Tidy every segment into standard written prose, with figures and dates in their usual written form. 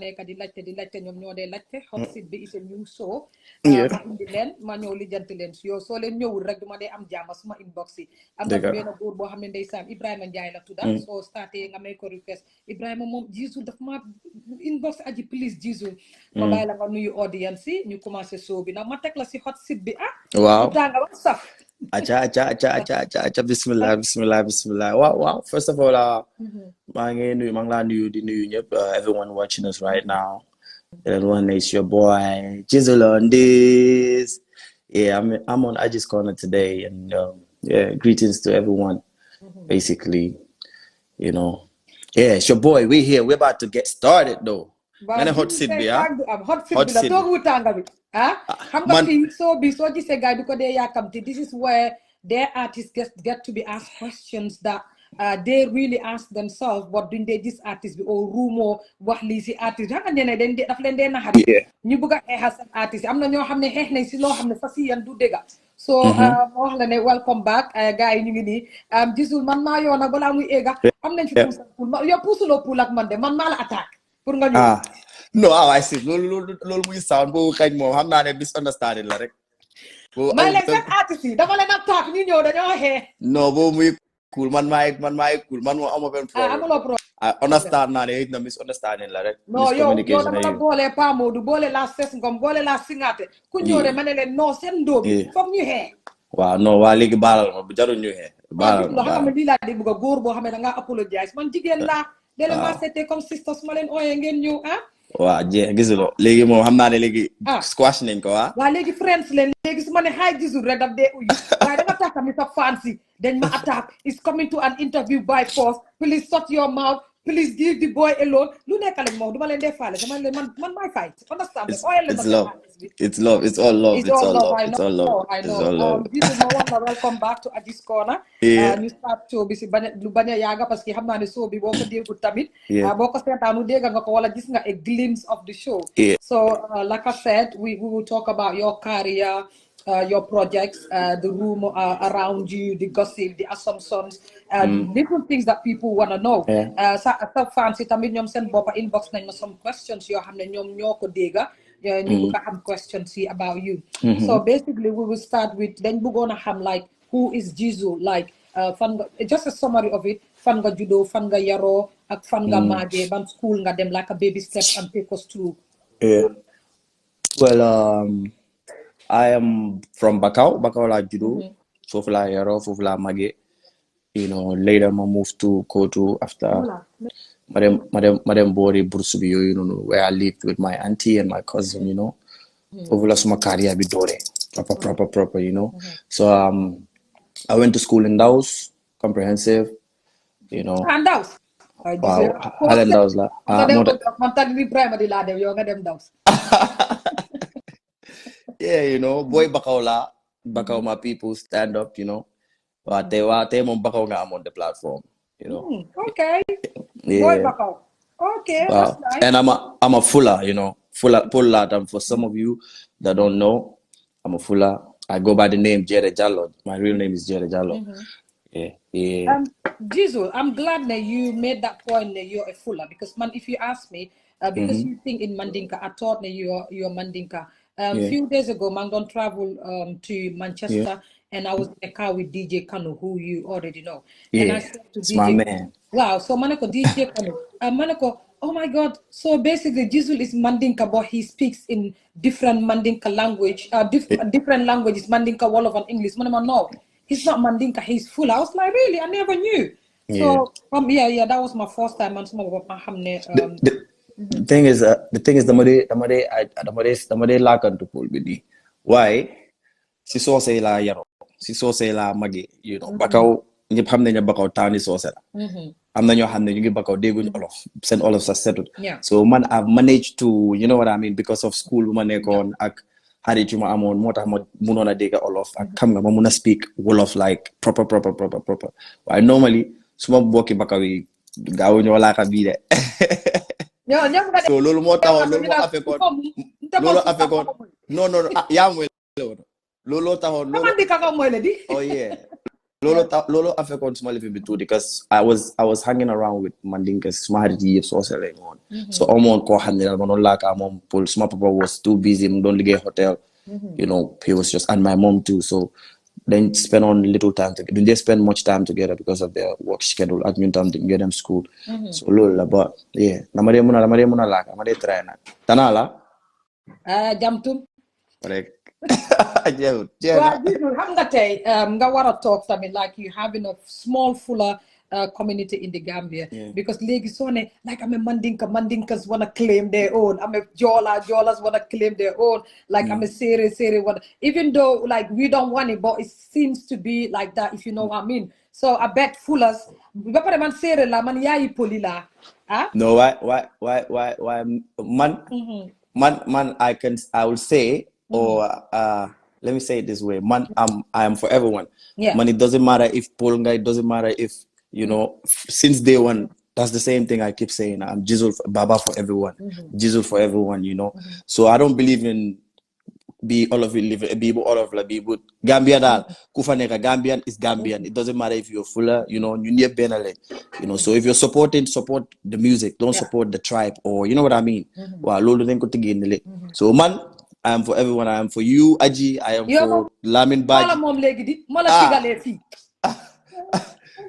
nekk di laajte ñoom ñoo dee laajte Hotseat bi is a new show ma indi leen ma ñëw lijjanti leen si yow soo leen ñëwul rek duma dee am jàmm suma inbox yi am na benn góor boo xam ne ndeysaan Ibrahima Ndiaye la tudda soo starté nga may ko request Ibrahima moom JIZZLE daf ma inbox aji please JIZZLE ma bàyyi la nga nuyu audience yi ñu commencé show bi nag ma teg la si Hotseat bi waaw tànga ba saf acha bismillah wow first of all maa ngi nuyu di nuyu ñëpp everyone watching us right now. Everyone, it's your boy JIZZLE on this. Yeah, I'm on Agies corner today, and yeah, greetings to everyone. Basically, you know, yeah, it's your boy. We're here. We're about to get started, though. Ngane Hotseat bi Hotseat bi la togu tanga bi xam nga fi so gisee gaay du ko dee yakamti. This is where their artists get to be asked questions that they really ask themselves what duñ dee gis artist bi au rumo wax lii si artist xam nga ne dañ daf leen dee naxari ñu bëgg a xeexal seen artist am na ñoo xam ne xeex nañ si loo xam ne fas yan du dégga so moo wax la ne welcome back gars yi ñu ngi nii JIZZLE man maa yoon nag balaa muy éega am nañ fi puusal poul yow puusuloo poul ak man de man maa la attaque pour nga ñëw no I see loolu muy sound boobu xañ moom xam naa ne misunderstanding la rek may leen seen artist yi dama leen attaque ñu ñëw dañoo xeex no boobu muy cool man maay cool man moo amoo benn problème understand naa ne it na misunderstanding la rek non yow dama la boole Pa Modou boole la ses ngom boole la singaate ku ñëw de ma ne leen non seen ndóo bi foog ñu xee waaw non waa léegi baalal ma bu jarul ñu xee baalal loo xam ne lii laa di bëgg a góor boo xam ne da ngaa apologize man jigéen laa dele ma seete comme sister su ma leen ooyee ngeen ñëw waaw gisuloo léegi moom xam naa ne léegi squash nañ ko waaw léegi friends leen léegi su ma ne hi JIZZLE rek daf dee uyu waaye danga tax tamit sa fancy dañ ma attack is coming to an interview by force please shut your mouth please give the boy alone lu nekk lañ ma wax duma leen dee faale dama leen man maay fight understand it's love it's all love I know JIZZLE ma wax la welcome back to Agies corner ñu start show bi si lu bañ a yaaga parce que xam naa ne show bi boo ko déggu tamit boo ko seetaanu dégg nga ko wala gis nga a glimpse of the show so like I said we will talk about your career your projects, the rumor around you, the gossip, the assumptions, different things that people want to know. Sa fancy tamit ñoom seen boppa inbox nañ ma some questions yoo xam ne ñoom ñoo ko dégga ñu bëgg a xam questions yi about you. So basically we will start with dañ bëggoon a xam like who is JIZZLE like fan nga just a summary of it fan nga juddoo fan nga yaroo ak fan nga maagee ban school nga dem like a baby step and take us through. Well I am from Bakau la judo. Fofu la yaro, fofu la mage. You know, later I moved to Kotu after Madam Bori Bursubiyo, you know, where I lived with my auntie and my cousin, you know. Fofu la suma career bidore. Proper, you know. So I went to school in Daus, comprehensive, you know. And Daus? Wow, Highland Daus la. Yeah, you know, boy Bakau my people stand up, you know. But they mom Bakau nga I'm on the platform, you know. Okay. Yeah. Boy Bakau. Okay, that's nice. And I'm a fuller, you know. Fuller. For some of you that don't know, I'm a fuller. I go by the name JIZZLE. My real name is JIZZLE. Yeah. JIZZLE, I'm glad that you made that point that you're a fuller because man, if you ask me, because you think in Mandinka, I thought that you're Mandinka. A few days ago, Mangon traveled to Manchester, and I was in a car with DJ Kano, who you already know. And I said to DJ, my man. Wow, so Manako, DJ Kano, Manako, oh my God. So basically, JIZZLE is Mandinka, but he speaks in different Mandinka language, different languages, Mandinka, Wolof, and English. Manama, no, he's not Mandinka, he's full. I was like, really? I never knew. So, that was my first time. And some of the thing is, the mode lakan to pull bidi. Why? Si so say la yaro, si so say la magi. You know, Bakau ñëpp xam nañ ne Bakau town is so set. Am na ñoo xam ne ñu ngi Bakau dégguñu Olof, seen Olof sa setut. So man, I've managed to, you know what I mean, because of school bu ma nekkoon ak xarit yu ma amoon moo tax ma mënoon a dégg Olof ak xam nga ma mun a speak Wolof like proper. Waaye normally su ma bokki Bakau yi gaaw ñoo laaka bii de. So loolu moo taxoon loolu affectoon non yaa mooy la woon looloo taxoon di kaka mooy la di oh yeah Lolo affected small little bit too because I was hanging around with Mandinkas, smart years also on. So I'm on call handle, I'm on like I'm on pull. My papa was too busy, don't get hotel. You know, he was just and my mom too. So then spend on little time together. They spend much time together because of their work schedule. At mean time to get them school. So Lola, but yeah, namade muna like namade try na. Tanala. Jamtum. Correct. Well, xam nga tey nga war a talk tamit like you having a small fuller community in the Gambia because léegi soo ne like I'm a Mandinkas wanna claim their own, I'm a Jolas wanna claim their own, like I'm a Sere wanna, even though like we don't want it, but it seems to be like that, if you know what I mean. So I bet fullers ba pare man Sere la man yaayi poli la no why man I will say or let me say it this way, man, I am for everyone. Man, it doesn't matter if Polanga, it doesn't matter if, you know, since day one, that's the same thing I keep saying. I'm JIZZLE, Baba for everyone. JIZZLE for everyone, you know. So I don't believe in be all of people. Gambia dal. Kufaneka Gambian is Gambian. It doesn't matter if you're fuller, you know, you need Benale. You know, so if you're support the music, don't support the tribe or you know what I mean. So man, I am for everyone. I am for you, Agie. I am for Lamin Baji.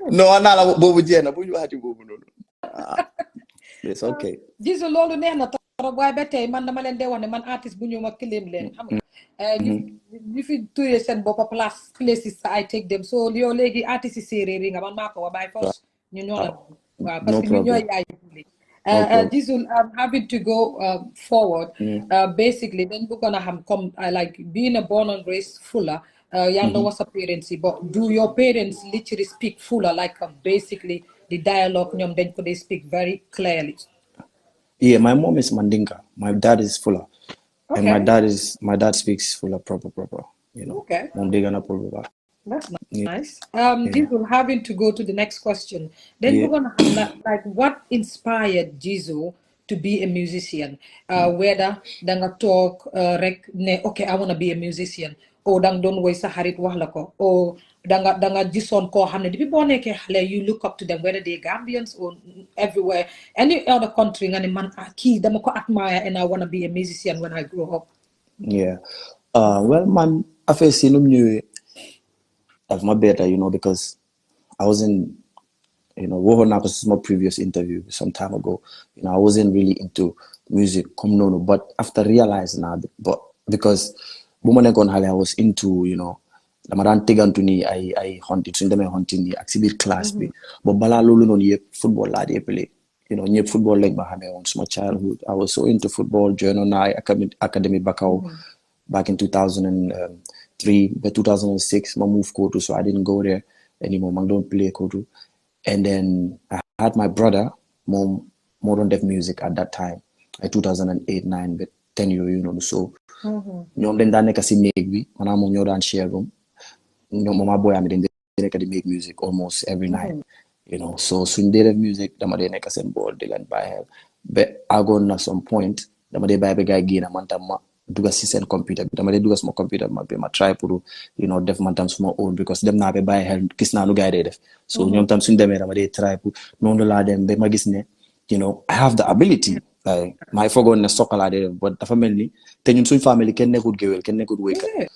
No, anala bobu jena. Buju hati bobu no. It's okay. JIZZLE lolu neex na torop waaye ba tey man dama leen dee wax ne man artiste bu ñëw ma claim leen xam nga ñu fi turee seen boppa places I take them so yow léegi artiste yi séeréer yi nga man maa ko wa by force ñu ñoo la waaw parce que ñu ñooy yaay JIZZLE having to go forward basically then we're gonna have come like being a born and raised fuller yanda was a parents but do your parents literally speak fuller like basically the dialogue ñoom dañ ko they speak very clearly? Yeah, my mom is Mandinka, my dad is fuller and my dad speaks fuller proper you know. That's nice. JIZZLE, having to go to the next question. Then we're gonna have like what inspired JIZZLE to be a musician? Whether danga talk rek ne okay I wanna be a musician or dang don way sa harit wax la ko or danga gisoon koo xam ne depuis boo nekkee xale you look up to them whether they're Gambians or everywhere any other country nga ne man kii dama ko admire and I wanna be a musician when I grow up. Yeah. Well man affaire si num ñëwee of my better, you know, because I wasn't, you know, this is my previous interview some time ago. You know, I wasn't really into music, but after realizing that, but because I was into, you know, I hunted, so I hunting the exhibit class, but bala lulu no football la play. You know, football like my childhood. I was so into football, journal academy back in 2003, but 2006, I moved Kotu, so I didn't go there anymore. I don't play Kotu. And then I had my brother, more modern deaf music at that time, like 2008, 9, but 10 years, you know. So, ñoom dañ daan nekk si néeg bi maanaam moom ñoo daan share room ñoom mama boy am dañ nekk di make music almost every night, you know. So suñ dee def music dama dee nekk seen bool di leen bàyyi xel ba àggoon na some point dama dee bàyyi ba gaay génn man tam ma duga si seen computer bi dama dee duga sama computer bi ma try pour you know def man tam suma own because dem naa ba bàyyi xel gis naa nu gaay dee def so ñoom tam suñ demee dama dee try pour noonu laa dem ba ma gis ne you know I have the ability like my fogoon ne sokala dee def but dafa mel ni te ñun suñ family kenn nekkul géwél kenn nekkul wéykat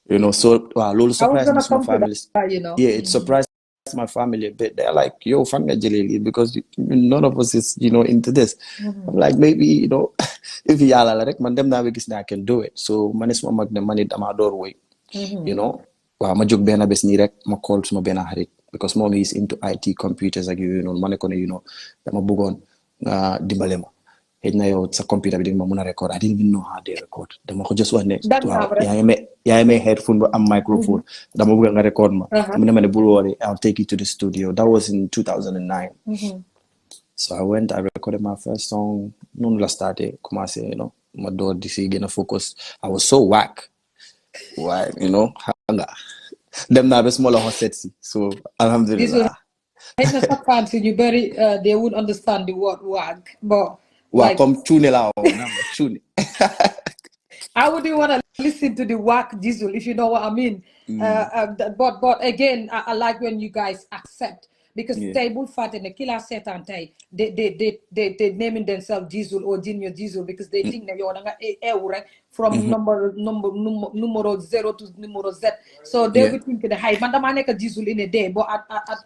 you know so waaw loolu surprise me suma family yeah it surprised my family a bit. They're like, yo, fan nga jëlee lii because none of us is, you know, into this. I'm like, maybe, you know, if yàlla la rek man dem naa ba gis ne I can do it. So man suma mag ne man it dama door woy you know waaw ma jóg benn bés nii rek ma call suma benn xarit because moom is into IT computers ak yooyu noonu ma ne ko ne you know dama bëggoon nga dimbale ma xëy na yow sa computer bi di ma mun a record I didn't even know how they record dama ko just wax ne waaw yaa ngi may headphone ba am microphone dama bëgg nga record ma mu ne ma ne bul worry I'll take you to the studio. That was in 2009 so I went I recorded my first song noonu la starté commencé you know ma door di si gën a focus I was so whack why you know nga dem naa ba suma la Hotseat si so alhamdulillah xëy na sa fans you very they would understand the word wag but waaw comme cuune laa woon tune how would you want to listen to the whack JIZZLE, if you know what I mean. But again, I like when you guys accept, because table fat and the killer set and they naming themselves JIZZLE or Junior JIZZLE because they think that you're from numero 0 to numero Z. So they would think the high mandamaneka JIZZLE in a day. But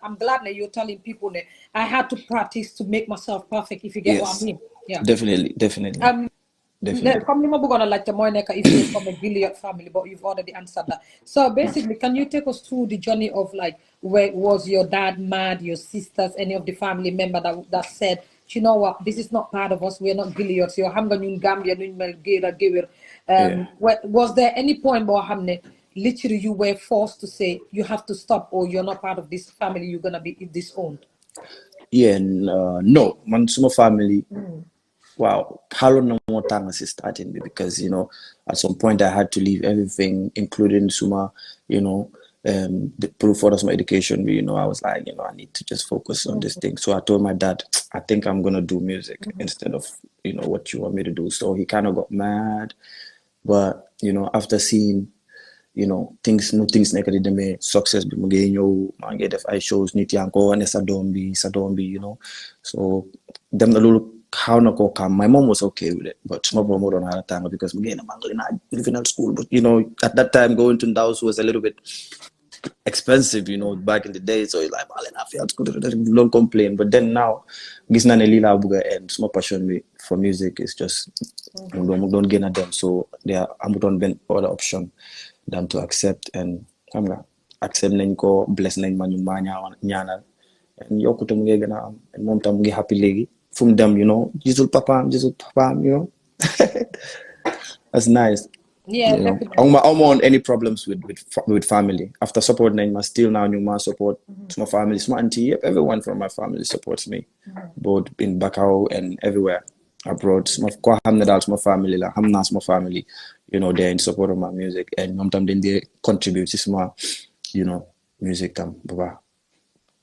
I'm glad that you're telling people that I had to practice to make myself perfect, if you get what I mean. Yeah. Definitely. Comme ni ma bëggoon a laajte mooy nekk if you're from a Gilliard family, but you've already answered that. So basically, can you take us through the journey of like, where was your dad mad, your sisters, any of the family member that said, you know what, this is not part of us, we're not Gilliard, so xam nga ñun Gambia ñun mel géera géwér. Was there any point boo xam ne literally you were forced to say you have to stop, or you're not part of this family, you're gonna be disowned? No, man suma family. Wow, how long more time is starting? Because at some point I had to leave everything, including Suma, the proof for my education. I was like, I need to just focus on this thing. So I told my dad, I think I'm gonna do music instead of what you want me to do. So he kind of got mad, but after seeing things negative de me success bi mu ngi ñëw maa ngi def ay shows nit yaa ngi ko wane sa doom bi so dem na loolu xaw na koo calm. My mom was okay with it, but suma bro moo doon xaar tàng because mu ngi na maa ngi leen regional school, but at that time going to Ndaws was a little bit expensive back in the day, so it's like maa leen affaire school don't complain. But then now gis naa ne lii laa bëgg a end suma passion bi for music is just mu doon gën a dem, so there amutoon benn other option than to accept, and accept nañ ko, bless nañ ma ñu ma ñaanal, and yokkute mu ngi gën a am, and moom tam mu ngi happy léegi fu mu dem JIZZLE papaam that's nice. Definitely. I don't want any problems with family. After support nañ ma, still now ñu ma support my family, my auntie, everyone from my family supports me, both in Bakau and everywhere abroad. Ko xam ne daal suma family la, xam naa suma family they're in support of my music, and ñoom tam dañ dee contribute to suma music tam baba.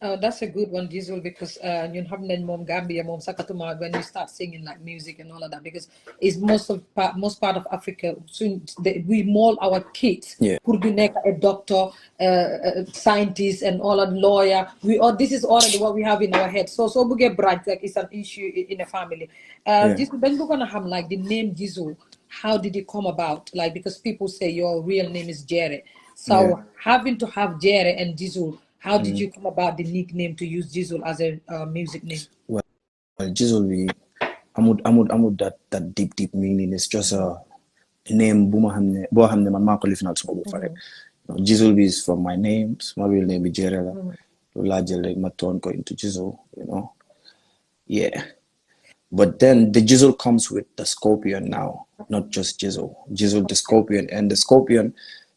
Oh, that's a good one, JIZZLE, because ñun xam nañ moom Gambia moom sakatuma when you start singing like music and all of that, because it's most part of Africa. So we mold our kids pour ñu nekk a doctor, scientist, and all a lawyer. This is already what we have in our head. So bëggee branch like it's an issue in a family. JIZZLE, dañ bëggoon a xam like the name JIZZLE. How did it come about? Like, because people say your real name is Jerry. So having to have Jerry and JIZZLE, how did you come about the nickname to use JIZZLE as a music name? Well, JIZZLE, amud that deep meaning. It's just a name. Man mako lifna suma bu fare. JIZZLE is from my name. My real name is Jerry. Largely my tone go into JIZZLE. Yeah. But then the JIZZLE comes with the scorpion now, not just JIZZLE. JIZZLE, the scorpion, and the scorpion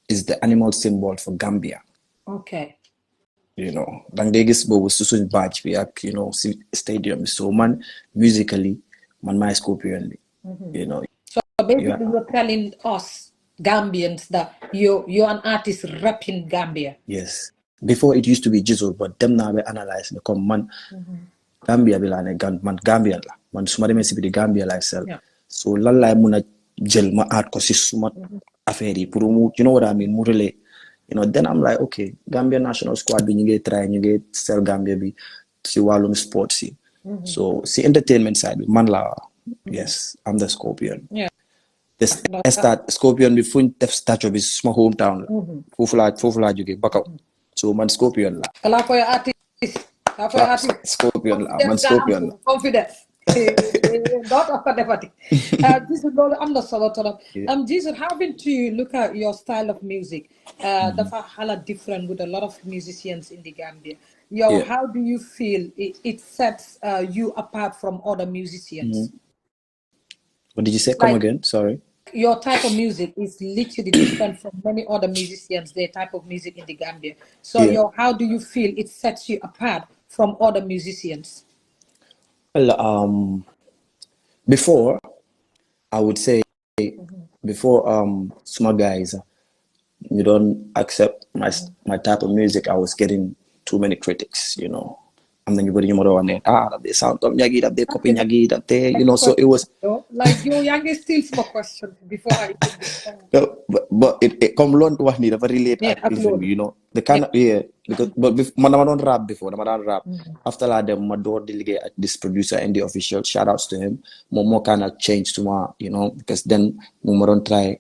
is the animal symbol for Gambia. Okay. Dang they gis bobu susun badge bi ak stadium. So man musically man my scorpion So basically you're telling us Gambians that you're an artist repping Gambia. Yes. Before it used to be JIZZLE, but them now we analyze the come man Gambia bi la ne man Gambian la man suma demee si bi di Gambia lifestyle. So lan lay mun a jël ma art ko si suma affaire yi pour mu what I mean mu relay. Then I'm like, okay, Gambia national squad bi ñu ngi try ñu ngi sell Gambia bi si wàllum sports si. So si entertainment side bi man la yes, I'm the scorpion. Yeah. This scorpion bi fuñ def statue bi suma hometown la. Foofu laa jógee Bakaw. So man scorpion la. Kala koy artist. Scorpion la. Man scorpion la. Confidence. Not of the JIZZLE, I'm not solo. JIZZLE, having to look at your style of music, that's a different with a lot of musicians in the Gambia. How do you feel it sets you apart from other musicians? What did you say? Come again? Sorry. Your type of music is literally different from many other musicians, their type of music in the Gambia. So how do you feel it sets you apart from other musicians? Well, before, I would say, before some guys, you don't accept my type of music, I was getting too many critics, and then you go to your one that they sound of nyagi, that they copy nyagi, that they, you know, so it was like your youngest still small question before I even no, but it come learn to what need a relate even, you know, the kind of because but man don't rap before, man don't rap. After that, them my door delegate this producer and the official shout outs to him. More kind of change to my, you know, because then don't try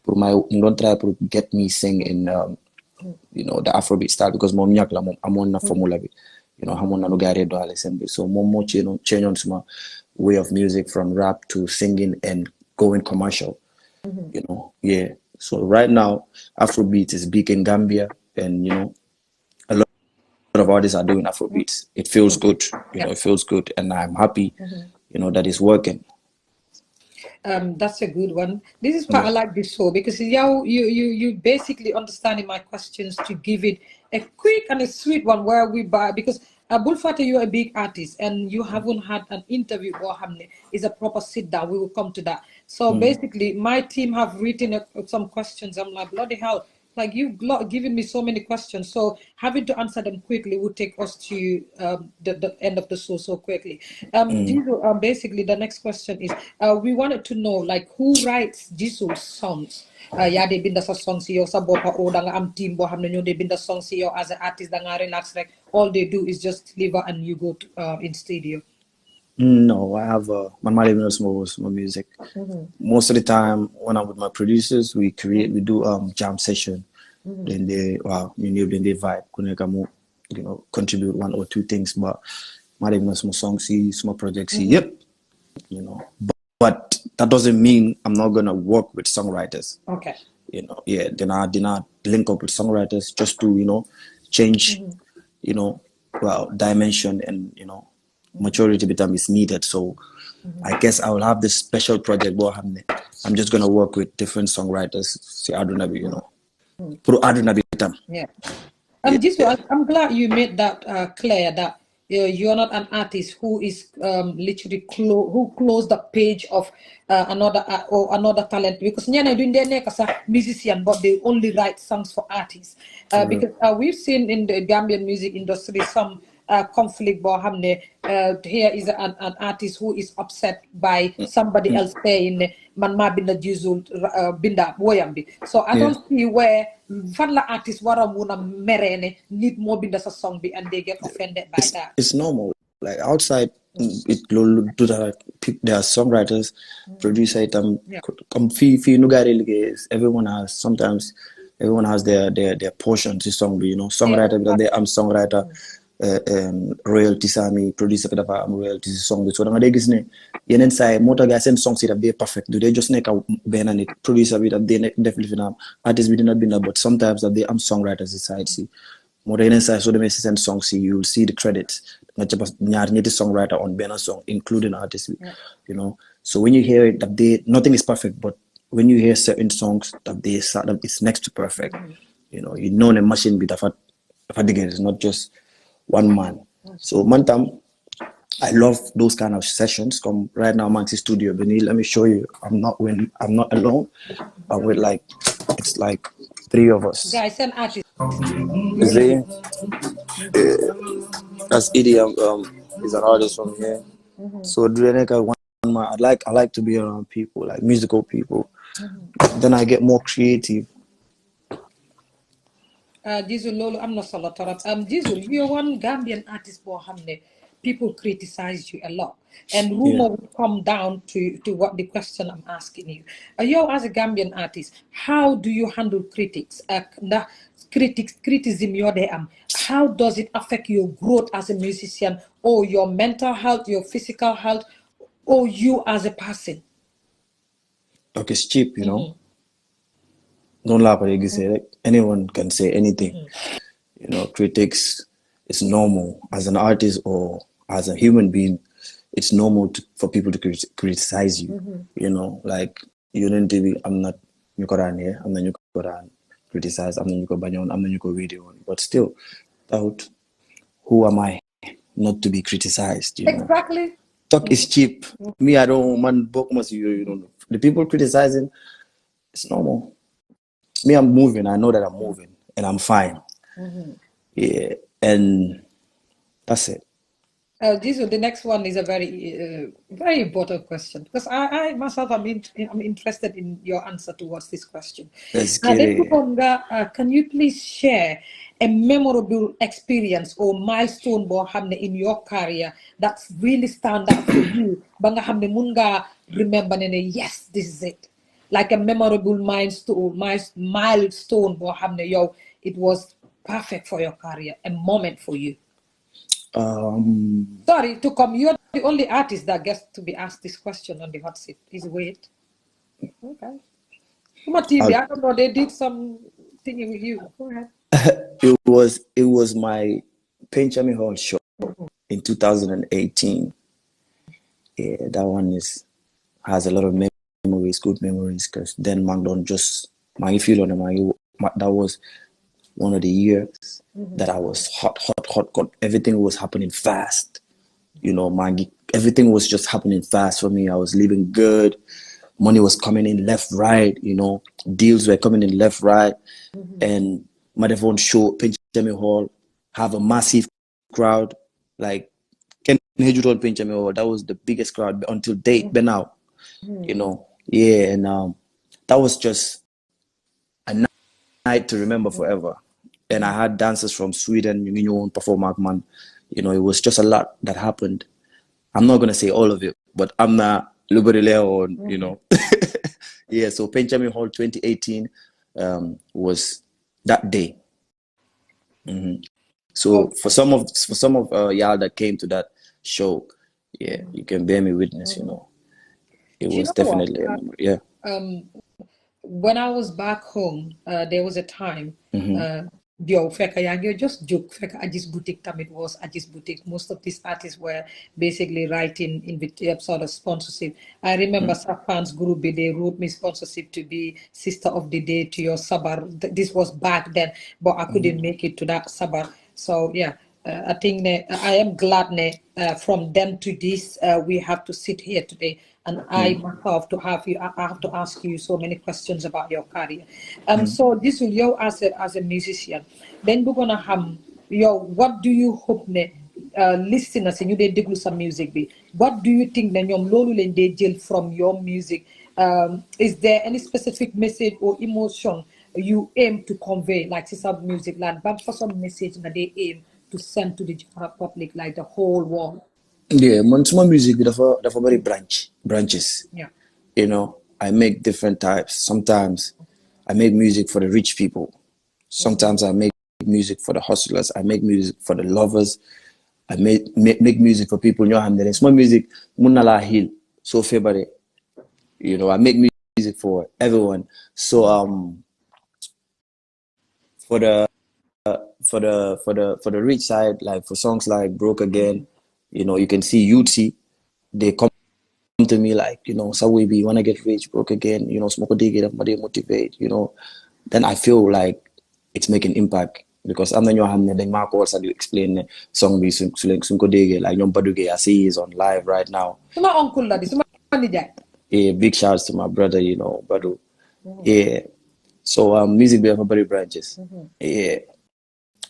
to get me sing in you know, the Afrobeat style because mom nyakla mom amon na formula bi, you know, hamon na lugari do alesen, so more change on my way of music from rap to singing and going commercial, you know. So right now Afrobeat is big in Gambia, and you know, a lot of artists are doing Afrobeats. It feels good, you know, it feels good, and I'm happy, you know, that it's working. That's a good one. This is why I like this show, because you basically understanding my questions to give it a quick and a sweet one where we buy, because Bulfata, you're a big artist and you haven't had an interview or Hamne is a proper sit down. We will come to that. So basically my team have written some questions. I'm like, bloody hell, like you've given me so many questions, so having to answer them quickly will take us to the end of the show so quickly. Basically the next question is we wanted to know, like, who writes JIZZLE's songs. Yeah, they been the songs yo sa bopa o da nga am team bo xamne ñoo they been the songs yo as an artist da nga relax, like all they do is just deliver and you go to, in studio. No, I have my mother knows more music. Most of the time when I'm with my producers, we do jam session. Then they then they vibe. You know, contribute one or two things, but my knows more songs, more projects. Yep, you know. But that doesn't mean I'm not gonna work with songwriters. Okay. You know, then I did not link up with songwriters just to, you know, change, you know, dimension and, you know, maturity with them is needed. So I guess I will have this special project. I'm just gonna work with different songwriters. See, I don't know, you know. Yeah. I'm glad you made that clear, that you're not an artist who is literally who closed the page of another or another talent, because nyana doing their neck as a musician, but they only write songs for artists. Because we've seen in the Gambian music industry some conflict. Here is an artist who is upset by somebody else saying man ma binda JIZZLE binda woyambi. So I don't see where fan la artist wara muna merene need more binda sa song bi, and they get offended by that. It's normal. Like outside, there are songwriters, producer item. Everyone has their portion to song. You know, songwriter because I'm songwriter. Royalty sami producer kada am royalty song. So nga degis ne yenen say moto ga sen song si they perfect. Do they just make a ben it producer with that they definitely na artist we not been, but sometimes that they am songwriters side see. More than inside, so they may send songs. You will see the credits. Not just songwriter on Bena song, including artists. You know, so when you hear it, that nothing is perfect, but when you hear certain songs that it's next to perfect. You know the machine bit of it's not just one man. So Mantam, I love those kind of sessions. Come right now, Maxi Studio. Benny, let me show you. I'm not alone. I'm with it's like 3 of us. Guys, an artist. See? That's EDM. He's an artist from here. So I like to be around people, like musical people. Then I get more creative. JIZZLE lolu am na solo torop. JIZZLE, you're one Gambian artist bo xamne people criticize you a lot, and rumor will come down to what the question I'm asking you. You as a Gambian artist, how do you handle critics? Criticism you're there. How does it affect your growth as a musician, or your mental health, your physical health, or you as a person? Okay, it's cheap, you know. Don't laugh at it. Say anyone can say anything. You know, critics. It's normal as an artist or as a human being. It's normal for people to criticize you. You know, like you didn't TV. I'm not Yukoran here. I'm not Yukoran criticize. I'm not Yukobanyon. I'm not Yuko video. But still, who am I not to be criticized? You know? Exactly. Talk is cheap. Me, I don't man book must you know. The people criticizing, it's normal. Me, I'm moving. I know that I'm moving and I'm fine. Yeah, and that's it. JIZZLE, the next one is a very important question because I myself I'm interested in your answer towards this question. Let's get it. Can you please share a memorable experience or milestone in your career that's really stand out for you? Banga hamne munga remember nene, yes, this is it. Like a memorable milestone yo, it was perfect for your career, a moment for you. Sorry to come. You're the only artist that gets to be asked this question on the hot seat. Is weird. Okay. Come on, TV. I don't know. They did some thing with you. Go ahead. It was my Benjamin Hall show in 2018. Yeah, that one has a lot of memories, good memories. Because then that was one of the years that I was hot. Everything was happening fast. You know, everything was just happening fast for me. I was living good. Money was coming in left, right. You know, deals were coming in left, right. And my phone show, Benjamin Hall, have a massive crowd. Like, Ken Hejutol Benjamin Hall, that was the biggest crowd until date, but now, you know, yeah. And that was just a night to remember forever. And I had dancers from Sweden, you know, perform. You know, it was just a lot that happened. I'm not gonna say all of it, but I'm not Luberileo, you know. Yeah, so Benjamin Hall 2018 was that day. So for some of y'all that came to that show, yeah, you can bear me witness, you know. It was definitely a memory, yeah. When I was back home, there was a time just joke Agies boutique time it was Agies boutique. Most of these artists were basically writing in sort of sponsorship. I remember Safan's group, they wrote me sponsorship to be Sister of the Day to your Sabar. This was back then, but I couldn't make it to that Sabar. So yeah, I think I am glad from them to this we have to sit here today, and I myself to have you. I have to ask you so many questions about your career. So this will you as a musician. Then we're gonna what do you hope listeners and you they déglu some music be? What do you think that ñoom loolu leen dee jël from your music? Is there any specific message or emotion you aim to convey, like some music land, but for some message that they aim to send to the general public, like the whole world? Yeah, my music dafa very branches. Yeah. You know, I make different types. Sometimes I make music for the rich people. Sometimes I make music for the hustlers. I make music for the lovers. I make music for people. Small music, munala heal. So favorite. You know, I make music for everyone. So for the rich side, like for songs like Broke Again, you know, you can see Yuti, they come to me like, you know, Sawebi, you wanna get rich, broke again, you know, smoke a dig, everybody motivate, you know. Then I feel like it's making impact because I'm the new hand then Mark also do explain the song be sunko dig like Nyom Baduge I see is on live right now. My uncle that is Yeah, big shouts to my brother, you know, Badu. Yeah. So music be everybody branches. Yeah.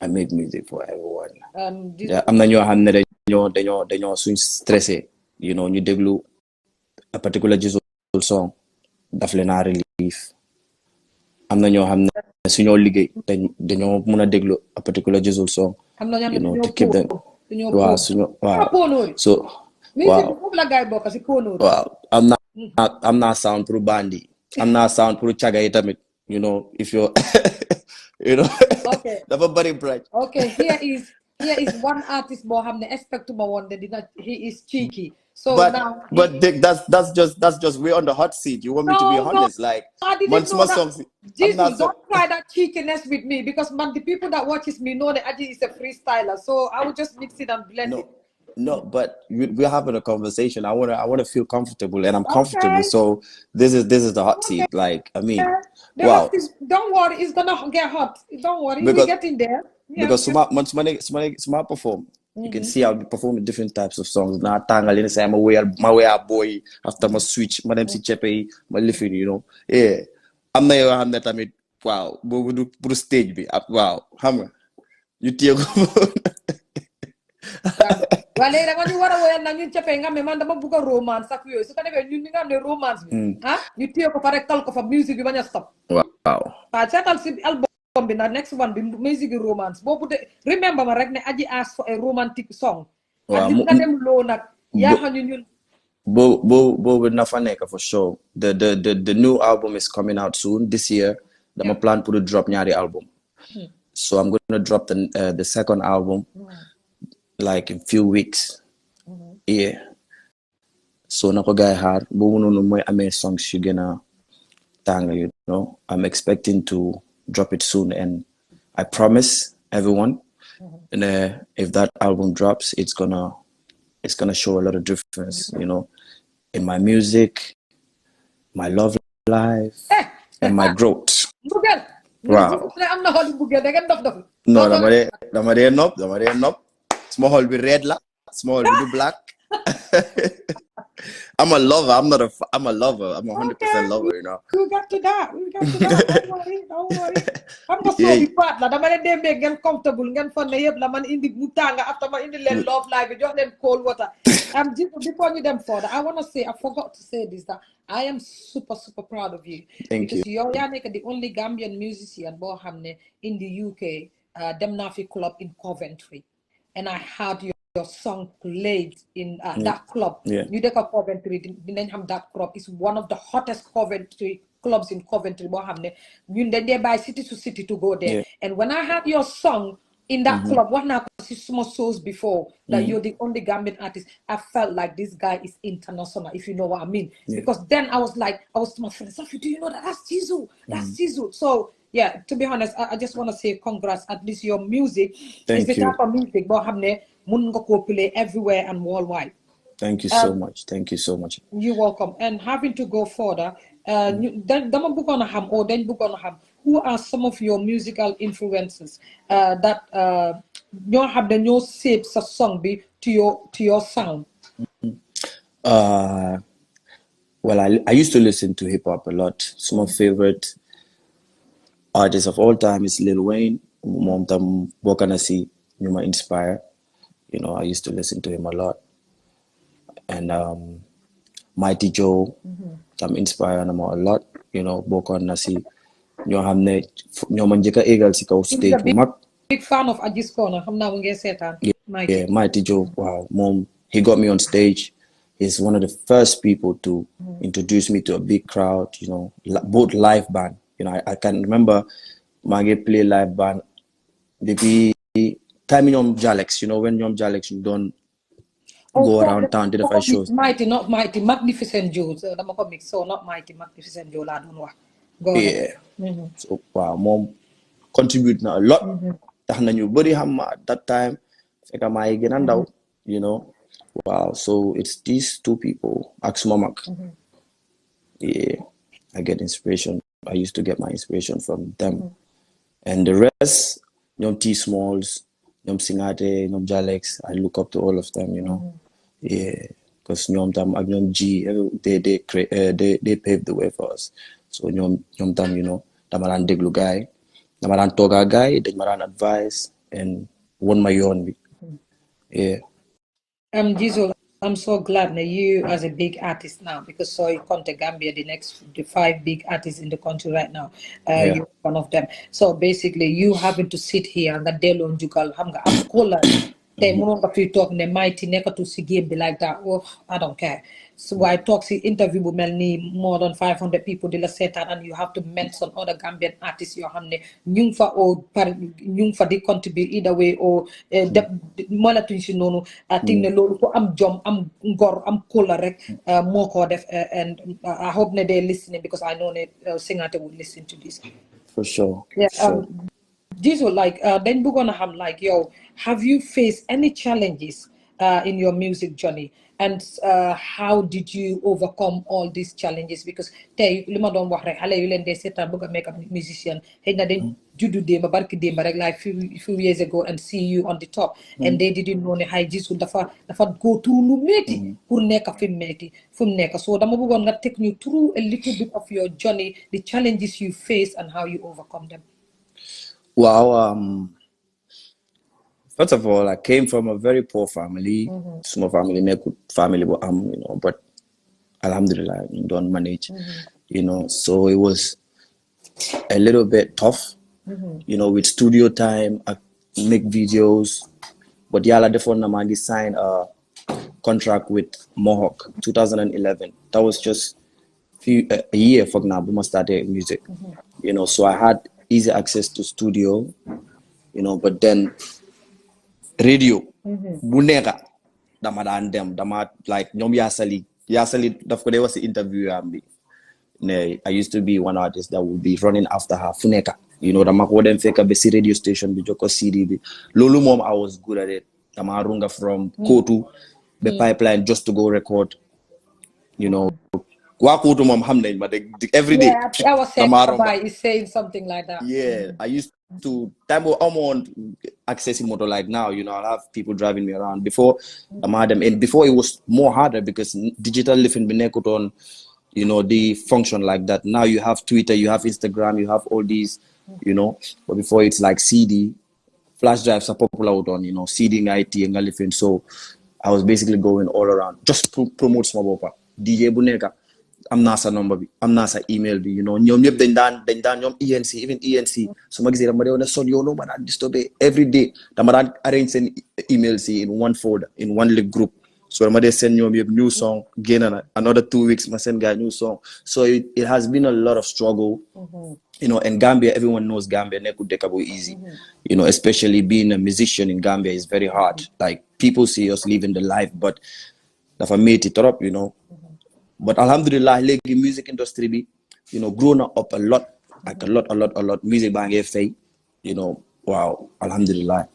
I make music for everyone. Yeah, I'm the new hand dañoo suñ stressé, you know, ñu déglu a particular JIZZLE song daf leen a relief. Am na ñoo xam ne suñoo liggéey dañoo mën a déglu a particular JIZZLE song, you know, to keep them waaw so waaw am naa sound pour bandi, am naa sound pour caga yi tamit, you know, if you're you know. Okay. Dafa bari branch. Okay, here is one artist Mohammed expect to one that he is cheeky. So now Dick, that's just we're on the hot seat. You want me to be honest? Like I didn't know that. Jesus, don't try that cheekiness with me because man, the people that watches me know that Agies is a freestyler. So I will just mix it and blend it. No, but we're having a conversation. I wanna feel comfortable, and I'm comfortable. So this is the hot seat. Like I mean, wow. Don't worry, it's gonna get hot. Don't worry, we're getting there. Yeah, because smart perform. You can see I'll be performing different types of songs. Now tangle in say I'm my way boy after my switch, my MC Chepe, my living, you know. Yeah. I'm not your that I mean wow, but do put stage be wow, hammer. You take wala da nga ñu wara woyal na ñun ciapé nga man dama bëgg romance ak yoy su ko défé ñun nga né romance bi ñu téye ko fa rek tal ko fa musique bi baña stop waaw pa sétal ci album bi na next one bi musique romance bobu de remember ma rek né Agies asked for a romantic song ak gis nga dem lo nak ya xañu ñun bo na fa nekk for sure the new album is coming out soon this year dama plan pour drop ñaari album so I'm going to drop the second album like in few weeks yeah so nako gaay xaar bo nonu moy amé songs yu gëna tang you know I'm expecting to drop it soon and I promise everyone and if that album drops it's gonna show a lot of difference you know in my music, my love life and my growth. Wow. No, dama de nope. Small hole be red la, small hole be black. I'm a lover. I'm a lover. I'm 100% lover, you know. We got to that. Don't worry. I'm not so be part la. Dama de make them comfortable. Ngan fun na yeb la man indi mutanga after man indi len love life. Just them cold water. Before you them further, I want to say, I forgot to say this, that I am super proud of you. Thank you. Because you're the only Gambian musician in the UK, Demnafi Club in Coventry. And I had your song played in that club. Yeah. You take a Coventry, that club is one of the hottest Coventry clubs in Coventry. You then by city to city to go there. Yeah. And when I had your song in that club, what now small shows before that you're the only Gambian artist, I felt like this guy is international, if you know what I mean. Yeah. Because then I was to my friends, Sophie, do you know that? That's JIZZLE. That's JIZZLE. So yeah, to be honest, I just want to say congrats. At least your music is the type of music but play everywhere and worldwide. Thank you so much. Thank you so much. You're welcome. And having to go further, who are some of your musical influences that you have the new shapes of song be to your sound? Well, I used to listen to hip hop a lot. Some of my favorite artists of all time is Lil Wayne. Mom tam Bokanasi, you might inspire. You know, I used to listen to him a lot. And Mighty Joe, I'm inspired him a lot. You know, Bokanasi. You have ne manjeka egal si kaw stage bu mag. Big fan of Agies Corner. Yeah, Mighty Joe. Wow, Mom, he got me on stage. He's one of the first people to introduce me to a big crowd. You know, both live band. You know, I can remember Mage play live band. Maybe time in Jalex. You know, when Jalex you don't go around town did a five shows. Mighty, not Mighty, Magnificent Joe. So not Mighty, Magnificent Joe. I don't know. Go ahead. So wow, Mom contribute a lot. At that time, you know. Wow, so it's these two people, Axmomak. Yeah, I get inspiration. I used to get my inspiration from them. And the rest, Nyom T Smalls, Nyom Singate, Nyom Jalex, I look up to all of them, you know. Yeah, because Nyom Tam, Nyom G, they paved the way for us. So Nyom Tam, you know, Damaran Deglu guy, Damaran Toga guy, Damaran advice, and one my own. Yeah. JIZZLE, I'm so glad that you as a big artist now, because so you come to Gambia, the 5 big artists in the country right now. You're one of them. So basically you having to sit here and that Delon Jugal Hamga I'm cooler. They talk the mighty never to see game be like that. Oh, I don't care. So I talk see interview with Melanie more than 500 people de la setan, and you have to mention other Gambian artists you have nyung fa or nyung fa di contribute either way or mala tunsi nonu I think ne lolu ko am jom am ngor am kola rek moko def and I hope ne they listening because I know ne Singate would listen to this. For sure. Yeah. JIZZLE, like then we're gonna have like have you faced any challenges in your music journey, and how did you overcome all these challenges? Because tey li ma doon wax rek xale yu leen dee seetaan bëgg a make up musician xëy na dañ juddu démba barki démba rek like few years ago and see you on the top and they didn't know ne xay JIZZLE dafa go through lu métti pour nekk fi mu nekk so dama bëggoon nga take you through a little bit of your journey, the challenges you face and how you overcome them. Wow, First of all, I came from a very poor family, small family, family, but alhamdulillah, don't manage, so it was a little bit tough, with studio time, I make videos, but yala defo na magi signed a contract with Mohawk 2011. That was just a year for now, we started music, so I had easy access to studio, but then radio, bunega, dama dem, dama like nyom yasali, there was the interview I used to be one artist that would be running after her funeka. Dama ko dem feka besi radio station bi joko CD bi. Lulu mom, I was good at it. Dama runga from Kotu, the pipeline just to go record. Wa Kotu mom hamne, but every day. Yeah, I was saying Kabai is saying something like that. Yeah, I used to time I'm on accessing motor like now, I'll have people driving me around. Before and before it was more harder because digital living binekut on, the function like that. Now you have Twitter, you have Instagram, you have all these, but before it's like CD, flash drives are popular out on, CD and IT and everything. So I was basically going all around, just promote small bopa. DJ Buneka. I'm NASA number, I'm NASA email, nyom yep then nyom ENC, even ENC. So magazine I'm on a son, no man, I disturb every day. Tamaran arrange send emails in one folder, in one little group. So I'm send you a new song, again another 2 weeks, I send guy new song. So it has been a lot of struggle, and Gambia, everyone knows Gambia, neku dekabo easy. Especially being a musician in Gambia is very hard. Like people see us living the life, but if I made it up, But alhamdulillah, like the music industry be, grown up a lot, like a lot. Music bang FA, wow, alhamdulillah.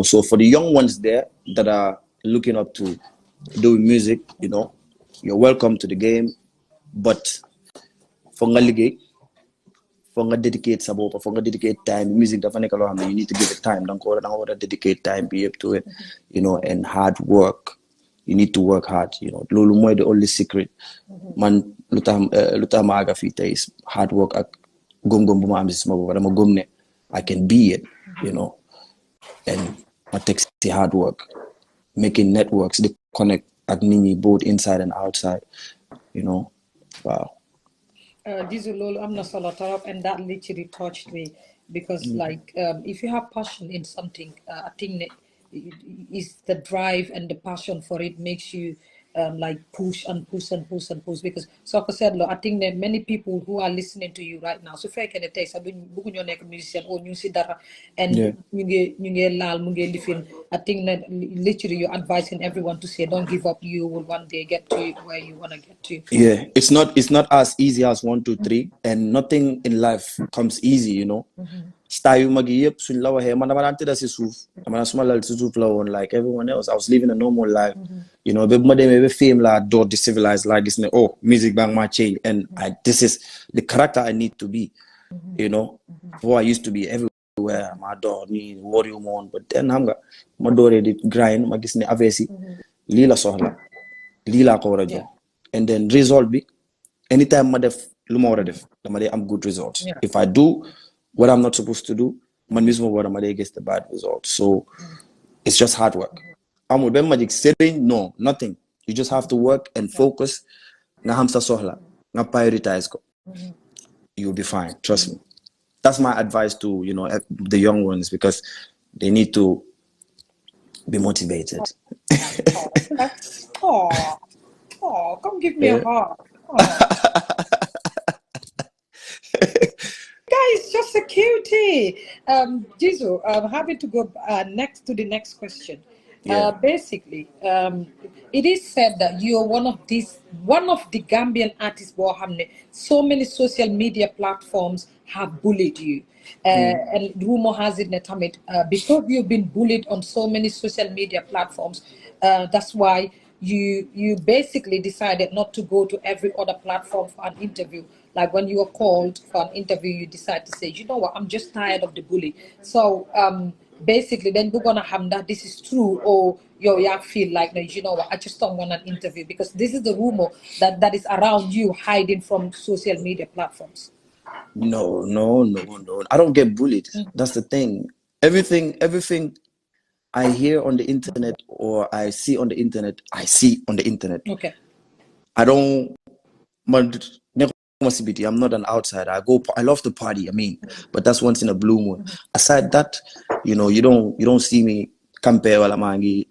So for the young ones there that are looking up to doing music, you're welcome to the game. But for dedicate sabota, for dedicate time, music definitely you need to give it time. Don't dedicate time, be able to it, and hard work. You need to work hard, Lulu moy the only secret. Man luta maaga fita is hard work ak gum buma am sima boba dama gumne I can be it, and it takes the hard work. Making networks, they connect at nini both inside and outside, Wow. JIZZLE, I'm not solo tarap, and that literally touched me because, if you have passion in something, I think that is the drive and the passion for it makes you push and push and push and push. Because, so I said, I think that many people who are listening to you right now, so if I can take, so you're a musician or you see that, and you lal, lifin. I think that literally you're advising everyone to say, don't give up. You will one day get to where you want to get to. Yeah, it's not as easy as 1, 2, 3, and nothing in life comes easy, Style magi yep suñ la waxe man dama dan tëdd si suuf dama dan suma lal si suuf la woon like everyone else. I was living a normal life, ba ma demee ba fame la door di civilized like this, music bang ma change, and this is the character I need to be, Before I used to be everywhere, my door ni worry on, but then xam nga ma dooree di grind ma gis ne affaire si lii la soxla, lii laa ko war a jox, and then result bi anytime ma def lu ma war a def dama dee am good results. If I do what I'm not supposed to do, man mismo what am I gets the bad results. So it's just hard work. I'm with magic setting, no, nothing. You just have to work and focus. Na hamsa sohla, na prioritize ko. You'll be fine. Trust me. That's my advice to the young ones, because they need to be motivated. Oh, come give me a heart. Guys, just a cutie. JIZZLE, I'm having to go next to the next question. Basically, it is said that you are one of the Gambian artists. So many social media platforms have bullied you, and rumor has it that because you've been bullied on so many social media platforms, that's why you basically decided not to go to every other platform for an interview. Like when you were called for an interview, you decide to say, you know what, I'm just tired of the bully. So basically, then we're gonna have that this is true, or you feel like, you know what, I just don't want an interview, because this is the rumor that is around you hiding from social media platforms. No. I don't get bullied. That's the thing. Everything I hear on the internet or I see on the internet, I see on the internet. Okay. I don't. I'm not an outsider. I love to party. I mean, but that's once in a blue moon. Aside that, you know, you don't see me compare wala mangi.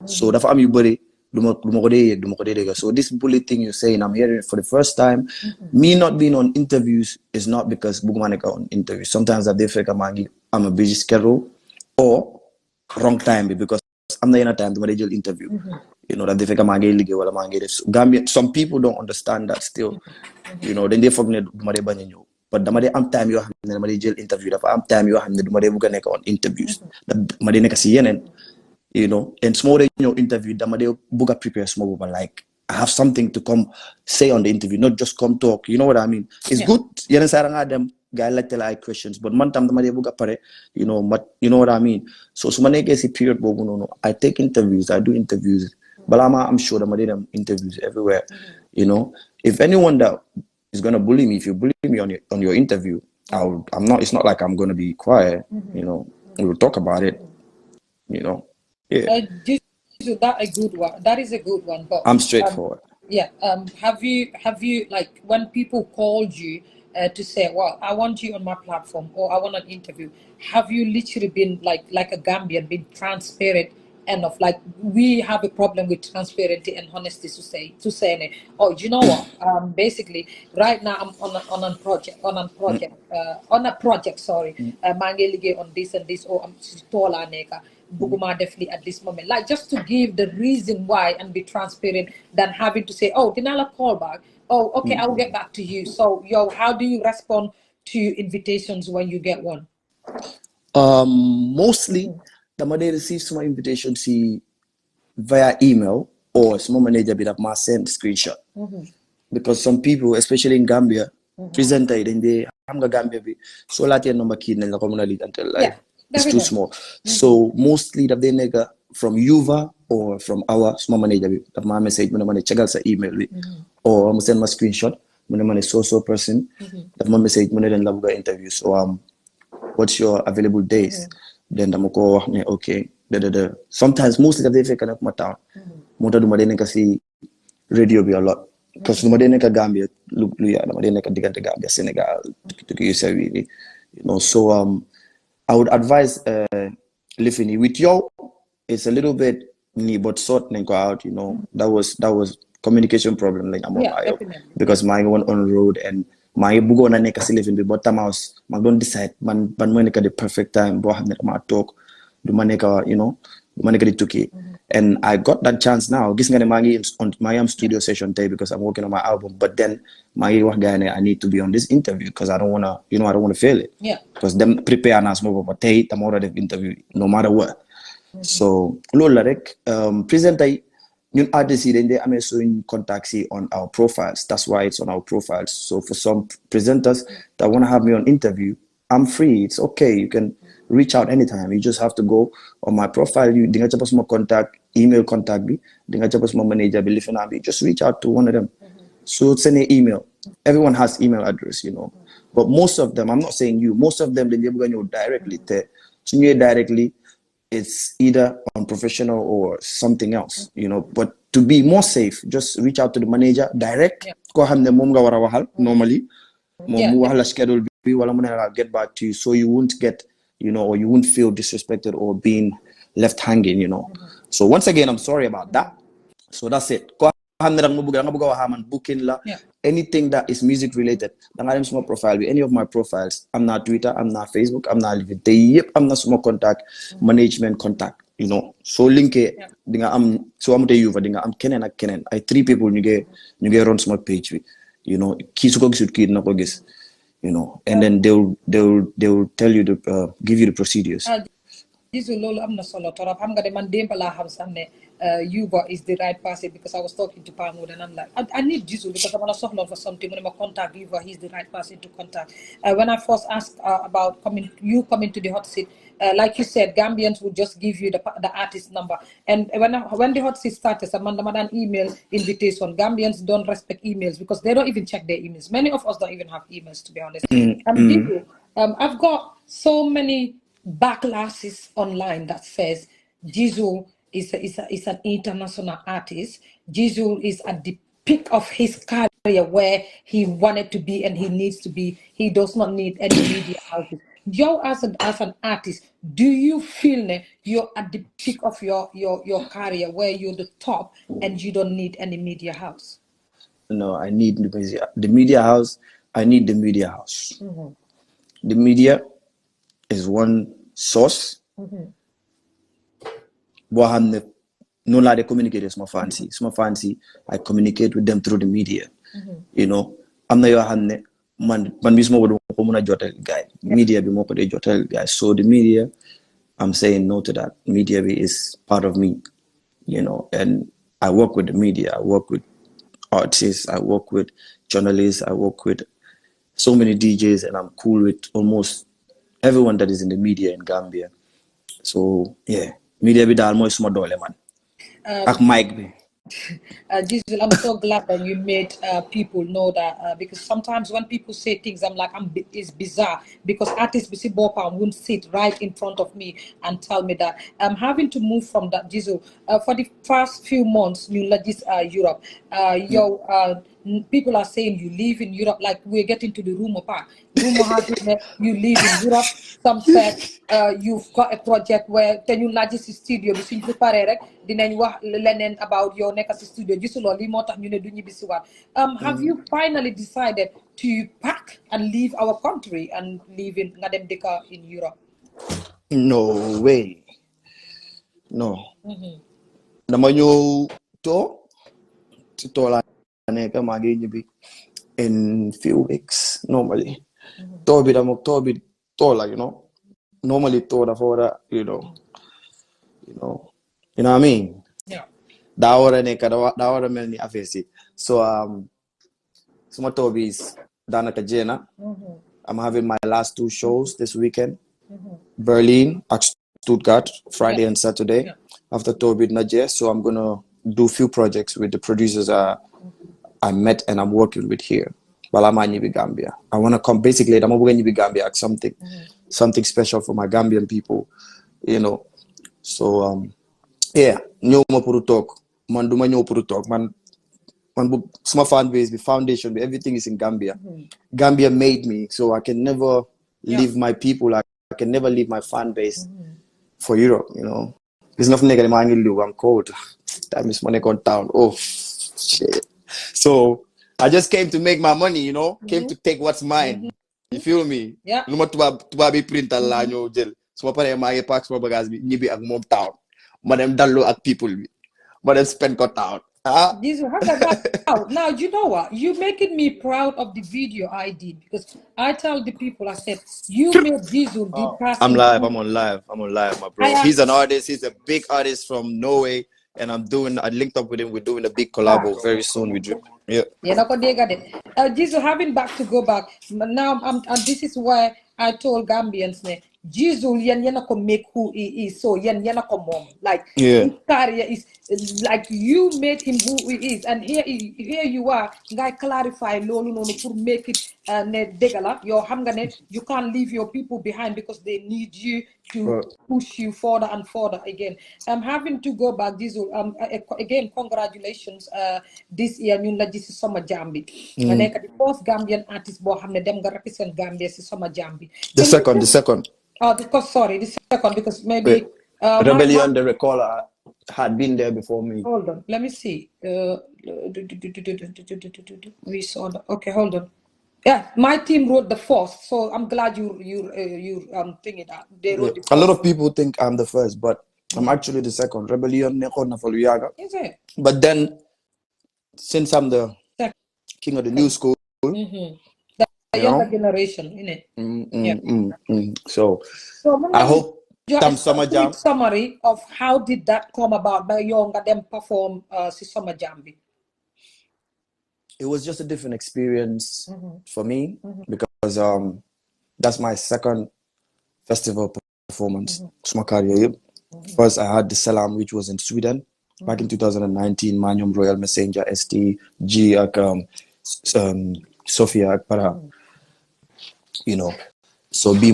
So the family buddy. So this bully thing you're saying, I'm hearing it for the first time. Me not being on interviews is not because Bugumaneka on interviews. Sometimes I feel like I'm a busy schedule or wrong time because I'm not in a time to make a interview. You know, that they feel like Gambia. Some people don't understand that still. You know, then they forget but I'm time you have the jail interview. I'm time you have the on interviews. You know, and small interview, the book prepare small like I have something to come say on the interview, not just come talk. You know what I mean? It's good. You know, them guy like the like questions, but man time the book pare, you know, but you know what I mean. So many cases period no. I take interviews, I do interviews, but I'm sure that them interviews everywhere. You know, if anyone that is gonna bully me, if you bully me on your interview, I'm not. It's not like I'm gonna be quiet. You know, we will talk about it. You know. Yeah. That a good one. That is a good one. But I'm straightforward. Yeah. Have you like when people called you to say, "Well, I want you on my platform," or "I want an interview"? Have you literally been like a Gambian, been transparent enough? Like we have a problem with transparency and honesty to say, "Oh, you know what? Basically, right now I'm on a project, Sorry, mangelige on this and this, or I'm tola neka." Buguma definitely at this moment, like just to give the reason why and be transparent than having to say, oh, Dinala call back, oh, okay, I'll get back to you. So how do you respond to invitations when you get one? Mostly the mother receives my invitation via email or small manager bit of my send screenshot because some people, especially in Gambia, present it in the Gambia so Latin number kid and until like it's too small. So mostly the nigga from Yuva or from our small manager that my message when I check out the email or I'm send my screenshot when I'm a so person that my message when I love interview. So what's your available days? Then the moko okay. Sometimes mostly they fake up my town. Mota do madene kasi radio be a lot. Because no madene ka Gambia, look no madene ka digante Gambia, Senegal, to you know. So I would advise living with you. It's a little bit but sort go out, you know. That was communication problem like because my one on road and my bugo na neka si living but tamaus mag don't decide man maneka the perfect time bo have ma talk do maneka, you know, maneka the tuki. And I got that chance now. Gis nga on my studio session day because I'm working on my album, but then I need to be on this interview because I don't wanna, you know, I don't wanna fail it. Yeah. Because them prepare us more but I'm already interview no matter what. So lola rek present ñun artists yi dañ dee amee suñ contacts on our profiles. That's why it's on our profiles. So for some presenters that want to have me on interview, I'm free. It's okay. You can reach out anytime. You just have to go on my profile. You dinga capos mo contact, email contact me. Dinga capos mo manager be lifin abi. Just reach out to one of them. So send an email. Everyone has email address, you know. But most of them, I'm not saying you, most of them they go directly there. So directly it's either unprofessional or something else, you know. But to be more safe, just reach out to the manager direct. Normally, schedule get back to you, so you won't get, you know, or you won't feel disrespected or being left hanging, you know. So once again, I'm sorry about that. So that's it. Anything that is music related, small profile, any of my profiles. I'm not Twitter, I'm not Facebook, I'm not LinkedIn. I'm not small contact, management contact, you know. So link it. I'm Kennen. I 3 people you get run small page, you know, you know, and then they'll tell you to give you the procedures. JIZZLE am na solo torop xam nga de man démb laa xam sax ne Yuba is the right person because I was talking to Palmo and I'm like I need JIZZLE because I'm gonna soxla for something when I contact Yuba, he's the right person to contact. When I first asked about coming to the hot seat, like you said, Gambians would just give you the artist number, and when the hot seat started, an email invitation. Gambians don't respect emails because they don't even check their emails. Many of us don't even have emails, to be honest. I've got so many backlashes online that says JIZZLE is an international artist. JIZZLE is at the peak of his career where he wanted to be and he needs to be. He does not need any media houses. Joe, as an artist, do you feel you're at the peak of your career where you're the top and you don't need any media house? No, I need the media house. I need the media house. The media is one source. No lie, they communicate with my fancy. It's my fancy. I communicate with them through the media. You know, I'm not your hand. Man, mismo guy. Media be more guy. So the media, I'm saying no to that. Media is part of me. You know, and I work with the media. I work with artists. I work with journalists. I work with so many DJs, and I'm cool with almost everyone that is in the media in Gambia. So yeah, media be almost small dollar man. Mike. JIZZLE, I'm so glad that you made people know that because sometimes when people say things, I'm like, it's bizarre because artists Bisi Bopa won't sit right in front of me and tell me that. I'm having to move from that, JIZZLE. For the first few months, you legis Europe. People are saying you live in Europe, like we're getting to the rumor part. Rumor has it that you live in Europe. Some said you've got a project where then you legis studio bi suñ préparé rek dinañ wax leneen about your nekk studio gisuloo li moo tax ñu ne du ñibbisi waat. Have you finally decided to pack and leave our country and live in nga dem dëkk in Europe? No way. No. Dama ñëw to la nekk maa ngi ñibbi in few weeks normally. Like, you know. Normally dafa war a, you know what I mean? Yeah. Daa war a nekk daa war a mel ni affaire si. So suma tour bi is daanaka jeena. I'm having my last 2 shows this weekend. Berlin at Stuttgart, Friday and Saturday. After tour with Najee, so I'm gonna do few projects with the producers I met and I'm working with here. While I'm in Gambia, I wanna come. Basically, I'm going to Gambia at something special for my Gambian people, you know. So yeah, ñëw ma pour talk. Man duma ñëw pour talk. Man small fan base, the foundation, everything is in Gambia. Gambia made me, so I can never leave my people. I can never leave my fan base for Europe, you know. There's nothing like I'm cold. Time is money gone down. Oh shit. So I just came to make my money, you know. Came to take what's mine. You feel me? Yeah. Luma tuba bi print la ñoo jël. Suma paré ma ngi pack suma bagage bi ñibi ak mom town. Ma dem dallu ak people bi. Ma dem spend ko town. JIZZLE, how about that? Now, you know what? You're making me proud of the video I did because I tell the people, I said, you made JIZZLE the person. I'm on live, my bro. He's an artist. He's a big artist from Norway. And I linked up with him. We're doing a big collabo very soon. We do. Yeah. JIZZLE, having to go back. Now, and this is why I told Gambians, JIZZLE, yen ko make who he is. So yen ko mom. Like his career is like you made him who he is, and here you are. Guy clarify lolu nonu pour make it ne degala. You can't leave your people behind because they need you to push you further and further again. I'm having to go back. JIZZLE, again, congratulations. This year, ñun la gis ci Summer Jam bi. Nga nekk the first Gambian artist boo xam ne dem nga represent Gambia ci Summer Jam bi. The second. Oh, the second, because maybe Rebellion, the recaller, had been there before me. Hold on, let me see. We saw that. Okay, hold on. Yeah, my team wrote the first, so I'm glad you thinking that they wrote the first. A lot of people think I'm the first, but I'm actually the second. Rebellion, Is it? But then, since I'm the king of the new school, the younger generation, innit? So I hope some Summer Jam. Quick summary of how did that come about by younger them perform Summer Jam. It was just a different experience for me because that's my second festival performance. First, I had the Salam, which was in Sweden back in 2019. Manium Royal Messenger, ST, G, Sophia, you know. So B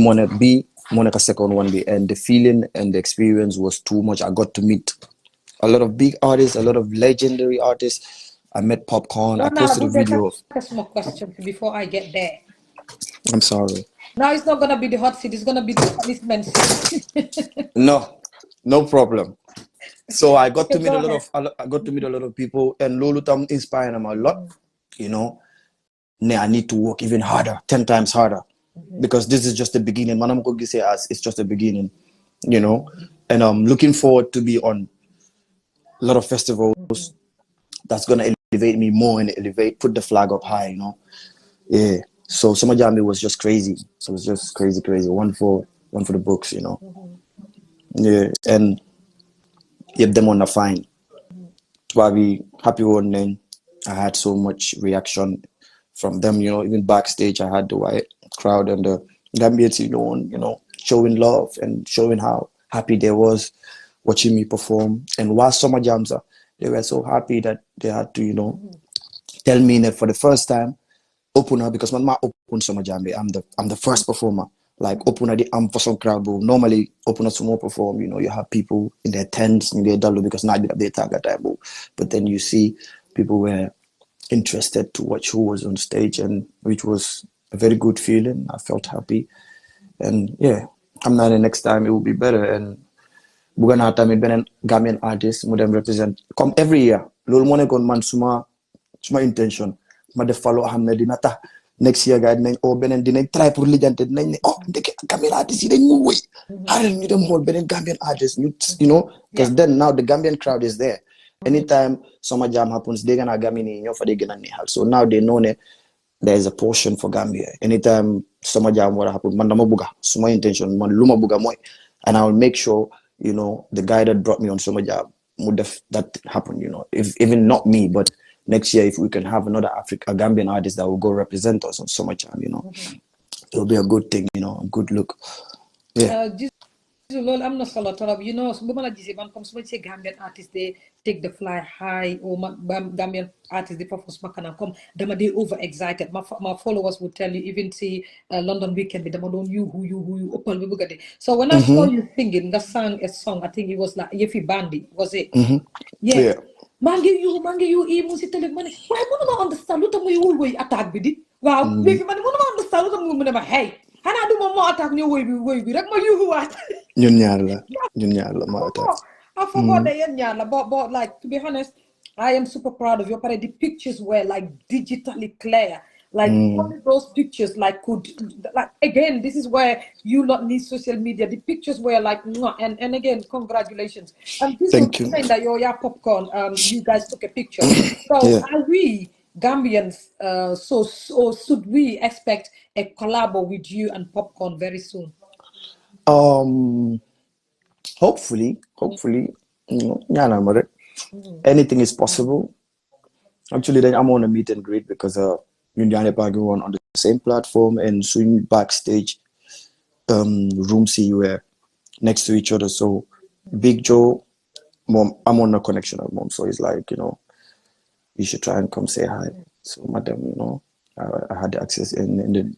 Monica second one day, and the feeling and the experience was too much. I got to meet a lot of big artists, a lot of legendary artists. I met Popcorn. I posted a video. A small question before I get there. I'm sorry. Now it's not gonna be the hot seat. It's gonna be the punishment seat. No problem. So I got to meet a lot of people, and Lolutam inspired them a lot. You know, I need to work even harder, 10 times harder, because this is just the beginning. Manam ko gise as it's just the beginning, you know. And I'm looking forward to be on a lot of festivals. That's gonna elevate me more and put the flag up high, you know. Yeah. So Summer Jam was just crazy. So it was just crazy. One for the books, you know. Yeah, and yep, them on the fine. To be happy one then. I had so much reaction from them, you know. Even backstage, I had the white crowd and the Gambians, you know, showing love and showing how happy they was watching me perform. And while Summer Jams, they were so happy that they had to, you know, tell me that for the first time, open her, because man, open Summer Jam. I'm the first performer. Like open the for some crowd, but normally open us more perform. You know, you have people in their tents, in their dollar, because now they tag at time. But then you see people were interested to watch who was on stage, and which was a very good feeling. I felt happy, and yeah, I'm not the next time it will be better. And we're gonna have time in Gambian artists, who them represent come every year. Lol money gon man suma intention. Ma def follow hamne dina tax next year guys dinañ benen dinañ try pour lijante dinañ ne ndeke Gambian artists yi dañ mu woy xaaral ñu dem xool benen Gambian artists you know, because then now the Gambian crowd is there. Anytime Summer Jam happens, they're gonna Gamini ñoo fa dey gëna neexal. So now they know that there is a portion for Gambia. Anytime Summer Jam what happen, man dama buga suma intention man luma buga moy, and I will make sure, you know, the guy that brought me on Summer Jam would have that happen, you know, if even not me, but next year, if we can have another a Gambian artist that will go represent us on Summer Jam, you know, it'll be a good thing, you know, a good look. Yeah. Lol, I'm not solo torop. You know, some people man come so say Gambian artists they take the fly high, or Gambian artists they perform makana come. They over excited. My followers would tell you, even see London Weekend with them don't you who open we get it. So when I saw you singing that sang a song, I think it was like Yefi Bandi, was it? Yeah. Mangi you even si tele man. Why mo understand lu tamu you attack bidi? Wow, Yefi man mo understand lu tamu mo na hey. Hana do mo attack ni woy bi rek ma you what? Ñun ñaar la ma attack. I forgot that but like, to be honest, I am super proud of you. But the pictures were like digitally clear. Like only those pictures like could like again, this is where you not need social media. The pictures were like and again, congratulations. This Thank you. that your popcorn, you guys took a picture. So are we Gambians so should we expect a collab with you and Popcorn very soon? Hopefully, you know, anything is possible. Actually, then I'm on a meet and greet because on the same platform, and soon backstage room see you were next to each other. So Big Joe, mom, I'm on a connection with mom, so he's like, you know, you should try and come say hi. So madam, you know, I had the access, and then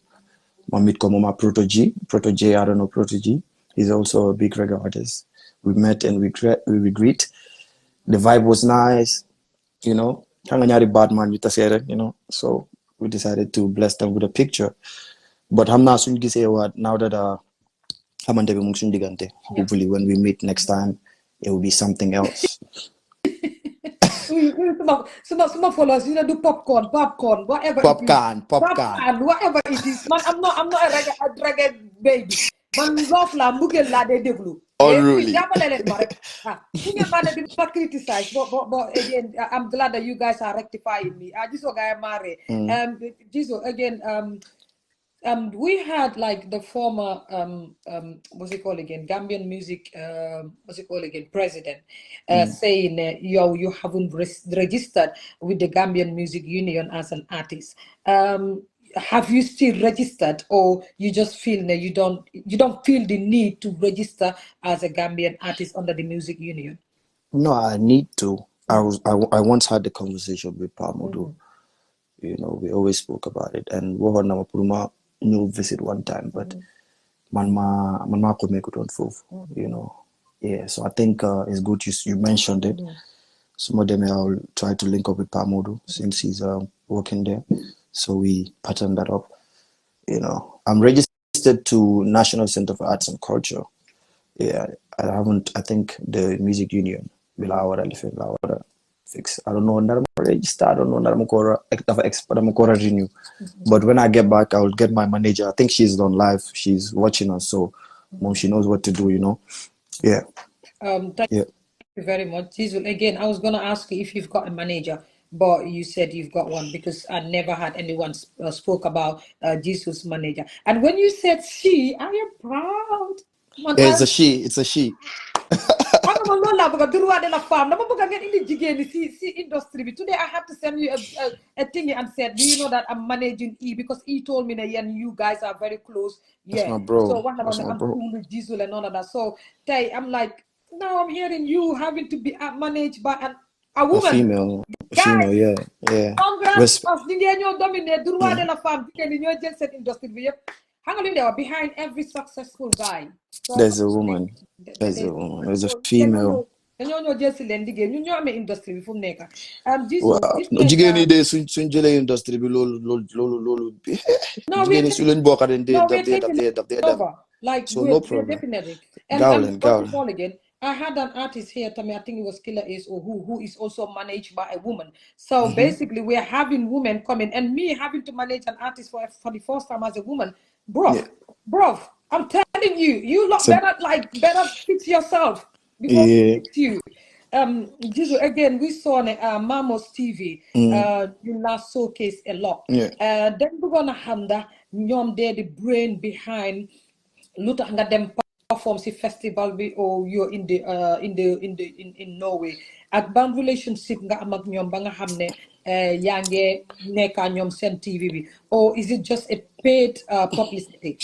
my meet come my Proto G, I don't know Proto G. He's also a big reggae artist. We met and we greet. The vibe was nice, you know. You know, so we decided to bless them with a picture. But I'm not soon to say what now that hopefully when we meet next time it will be something else. Some followers, you know, do popcorn, whatever it is. Popcorn, whatever it is. Man, I'm not a reggae baby. Man, love la, mugel la de deglu. Unruly. Criticize, but again, I'm glad that you guys are rectifying me. This guy married. Jizzle again. We had like the former what's it called again, Gambian music what's it called again, president saying you haven't registered with the Gambian Music Union as an artist. Have you still registered, or you just feel that you don't feel the need to register as a Gambian artist under the music union? No, I need to. I once had the conversation with Pamodo. You know, we always spoke about it, and we had new visit one time, but man ma ko make it on foofu, you know. Yeah, so I think it's good you mentioned it. Some of them I'll try to link up with Pamodu since he's working there. So we pattern that up. You know, I'm registered to National Center for Arts and Culture. Yeah, I haven't. I think the music union will fix. I don't know when I'm registered. I don't know when I'm gonna renew. But when I get back, I will get my manager. I think she's on live. She's watching us, so mom, she knows what to do. You know. Yeah. Thank you very much, JIZZLE. Again, I was gonna ask you if you've got a manager, but you said you've got one because I never had anyone spoke about JIZZLE's manager. And when you said she, I am proud. It's a she. It's a she. Today I had to send you a thing and said, do you know that I'm managing E, because E told me that and you guys are very close. That's Yeah. my bro. So what That's my I'm bro. cool with JIZZLE and all of that. So I'm like, now I'm hearing you having to be managed by a woman. A female. Guys, female, yeah. Congrats, de la femme, industry. Behind every successful guy. There's a woman. There's a woman. There's a female. industry jigéen ñi de suñ jëlee industrie bi loolu jigéen ñi su leen bokk dañ dee dem. Like, so no problem. Definitely. And again, I had an artist here, I think it was Killer Ace or who is also managed by a woman. So basically, we're having women coming, and me having to manage an artist for the first time as a woman, bro. I'm telling you, you lot better fix yourself before we fix you. JIZZLE, again, we saw on Mamos TV, you last showcase a lot. Then we're gonna have that the brain behind nga dem perform si festival bi, or you're in Norway. Ak ban relationship nga am ak ñoom ba nga xam ne yaa ngi nekka ñoom seen TV bi, or is it just a paid publicity?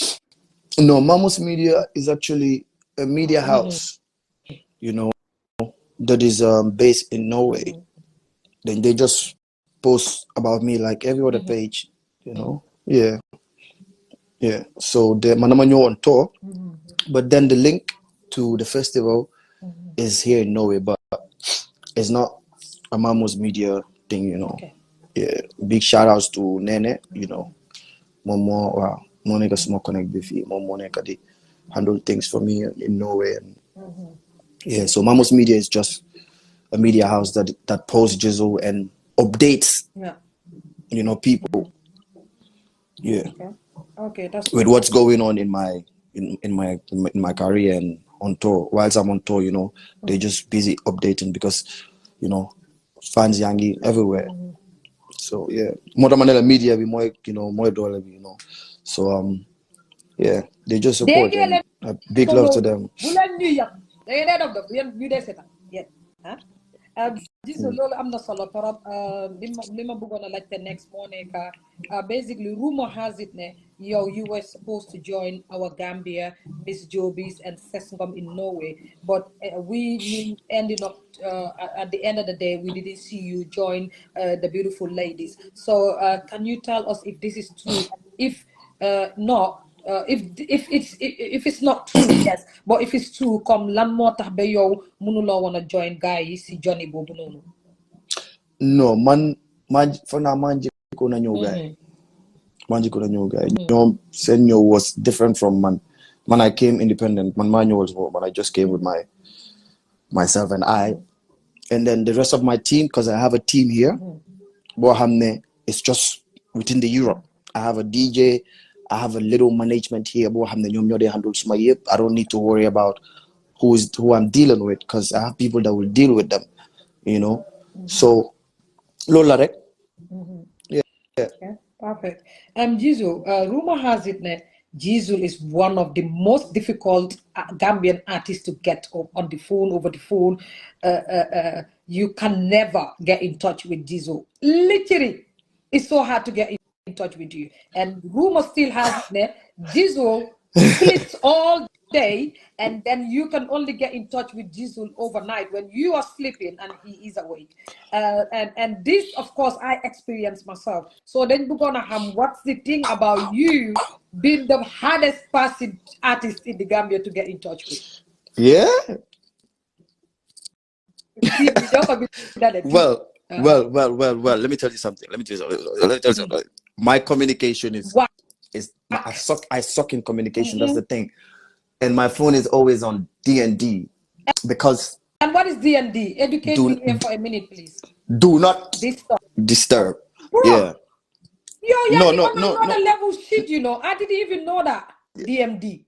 No, Mamos Media is actually a media house, you know, that is based in Norway. Then they just post about me like every other page, you know. Yeah. So the Manamanyo on tour, but then the link to the festival is here in Norway, but it's not a Mamos Media thing, you know. Yeah. Big shout outs to Nene, you know. Momo, wow. Monica Small Connect Biffy, Monica they handle things for me in Norway. And yeah, so Mamos Media is just a media house that posts JIZZLE and updates, you know, people. Yeah. Okay, that's with what's going on in my career and on tour. Whilst I'm on tour, you know, they're just busy updating because, you know, fans yangi everywhere. So yeah, more media be more, you know, more dollar, you know. So yeah, they just support and big love to them. JIZZLE, I'm not solo torop. Lima bugona like the next morning. Basically, rumor has it you were supposed to join our Gambia, Miss Jobies and Sesngom in Norway, but we ended up at the end of the day we didn't see you join the beautiful ladies. So can you tell us if this is true? If not. If it's not true, yes, but if it's true, come lan moo tax ba yow mënuloo wanna join guys si Johnny boobu noonu. No, man for now man jiko na ñëw guy. Man jiko na ñëw guy. Ñoom seen ñëw was different from man. Man, I came independent. Man was but I just came with myself and then the rest of my team, because I have a team here. It's just within the Europe. I have a DJ. I have a little management here. I don't need to worry about who I'm dealing with, because I have people that will deal with them, you know. So, Lola, yeah, perfect. JIZZLE, rumor has it that JIZZLE is one of the most difficult Gambian artists to get on the phone, over the phone. You can never get in touch with JIZZLE. Literally, it's so hard to get in touch with you. And rumor still has it that JIZZLE sleeps all day, and then you can only get in touch with JIZZLE overnight when you are sleeping and he is awake. And this, of course, I experienced myself. So then we're gonna have what's the thing about you been the hardest person artist in the Gambia to get in touch with? Yeah. Well. Let me tell you something. My communication is I suck in communication. That's the thing, and my phone is always on D&D because. And what is D&D? Educate me here for a minute, please. Do not disturb. Bro, yeah. You're on another level shit, you know. I didn't even know that. DMD.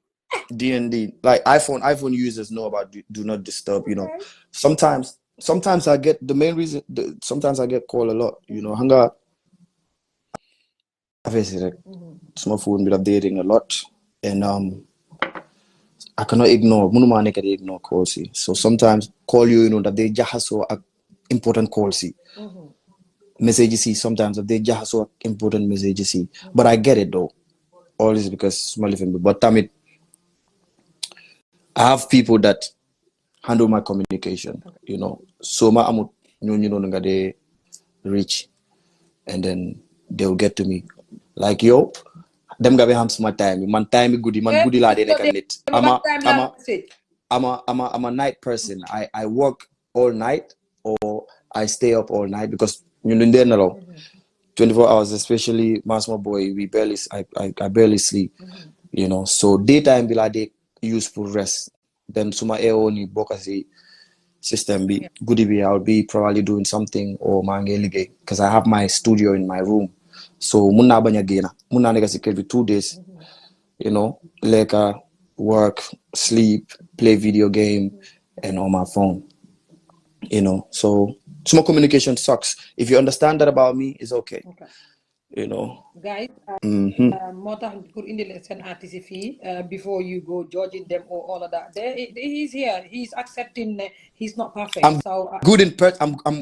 D&D. Like iPhone users know about do not disturb, you know. Sometimes I get the main reason sometimes I get called a lot, you know. Hanga obviously like small phone be updating a lot. And I cannot ignore calls. So sometimes call you know that they just so important calls. Messages sometimes if they just so important messages. But I get it though. All is because small living. But damn it, I have people that handle my communication, you know. So my amu they reach and then they'll get to me. Like yo, them gabe ham my time. Man time goody la de lit. I'm a night person. I work all night or I stay up all night because you know 24 hours, especially my small boy, I barely sleep. You know, so daytime be like they useful rest. Then suma only bokasi system be goody be I'll be probably doing something or mangelige because I have my studio in my room. So muna banya gena. Muna nega security 2 days. You know, like work, sleep, play video game, and on my phone. You know, so small communication sucks. If you understand that about me, it's okay. You know, guys, before you go judging them or all of that, he's here. He's accepting he's not perfect. I'm good in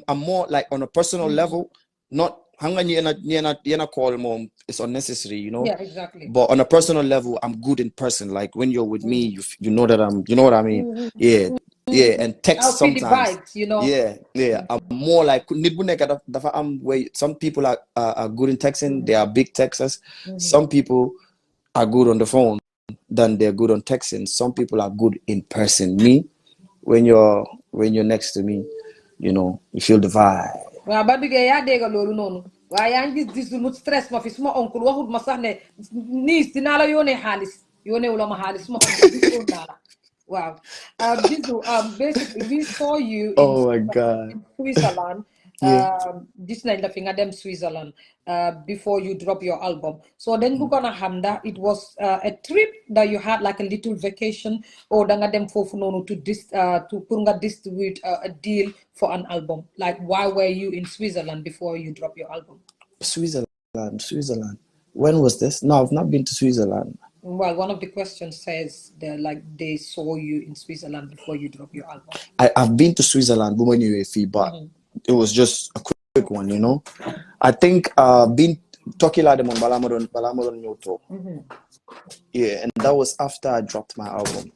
I'm more like on a personal level, not hanga call mom. It's unnecessary, you know. Yeah, exactly. But on a personal level, I'm good in person. Like when you're with me, you know that you know what I mean. Yeah. And text sometimes. Vibes, you know. Yeah. I'm more like where some people are good in texting. They are big texters. Some people are good on the phone than they're good on texting. Some people are good in person. Me, when you're next to me, you know, you feel the vibe. Well, but waaye yaa ngi gis mu stress ma fi suma oncle waxut ma sax ne niis dinaa la yónnee xaalis yónneewula ma xaalis suma oncle gisoon naa la waaw basically we saw you in Switzerland. Gis nañ la fi nga dem Switzerland before you drop your album. So then we're gonna xam that it was a trip that you had like a little vacation or danga dem foofu noonu to pour nga distribute a deal for an album. Like why were you in Switzerland before you drop your album? Switzerland. When was this? No, I've not been to Switzerland. Well, one of the questions says they saw you in Switzerland before you drop your album. I've been to Switzerland, but it was just a quick one, you know. I think been talking like them on Balamadon Yoto. Yeah, and that was after I dropped my album.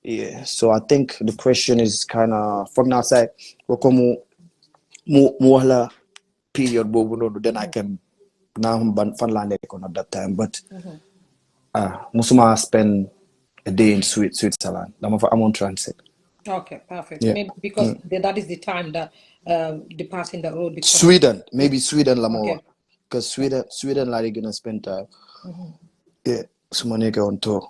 Yeah, so I think the question is kind of from now side. More period, then I can now Finland at that time, but Musuma spend a day in Switzerland. I'm on transit. Okay, perfect. Yeah. Maybe because that is the time that the passing the road. Sweden, maybe Sweden Lamoa, because Sweden like gonna spend time. Yeah, Sumaneka on tour.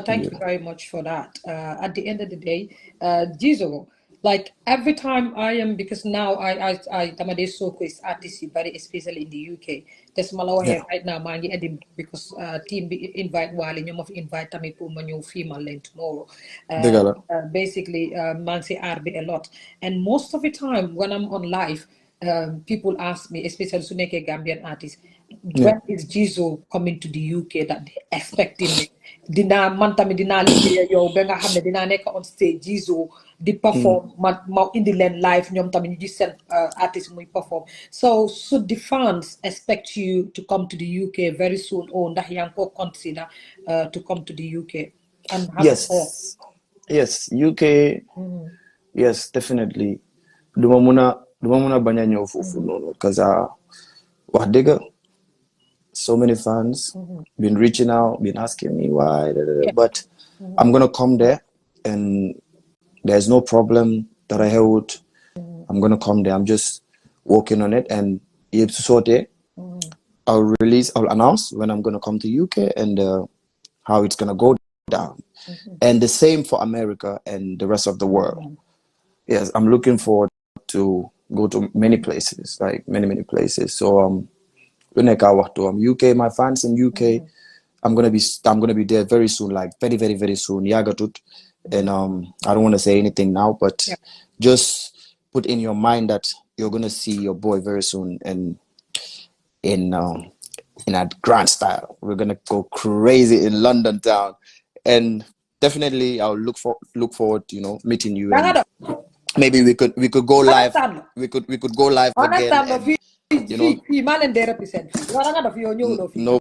Thank you very much for that. At the end of the day, JIZZLE, like every time I am, because now I Tamade Soko is artist, very especially in the UK. There's Malawi right now, mangi edim because team invite while in invite me to my new female lane tomorrow. Basically, man say RB a lot, and most of the time when I'm on live, people ask me, especially Suneke Gambian artists, when is JIZZLE coming to the UK that they expecting me? Dina mantami dina liggéey yow ba nga xam ne dina nekk on stage JIZZLE di perform ma indi leen live ñoom tamit ñu gis seen artist muy perform. So should the fans expect you to come to the UK very soon or ndax yaa ngi ko consider to come to the UK? And yes, UK. Yes, definitely. Duma muna bañ a ñëw foofu noonu because wax dëgg so many fans, been reaching out, been asking me why, but I'm gonna come there, and there's no problem that I held. I'm gonna come there. I'm just working on it, and I'll announce when I'm gonna come to UK and how it's gonna go down. And the same for America and the rest of the world. Yes, I'm looking forward to go to many places, like many places. So when I go to UK, my fans in UK, I'm gonna be there very soon, like very soon. Yagatut. And I don't want to say anything now, but just put in your mind that you're gonna see your boy very soon, and in a grand style. We're gonna go crazy in London town, and definitely I'll look forward, meeting you, and maybe we could go live. We could go live again. And, no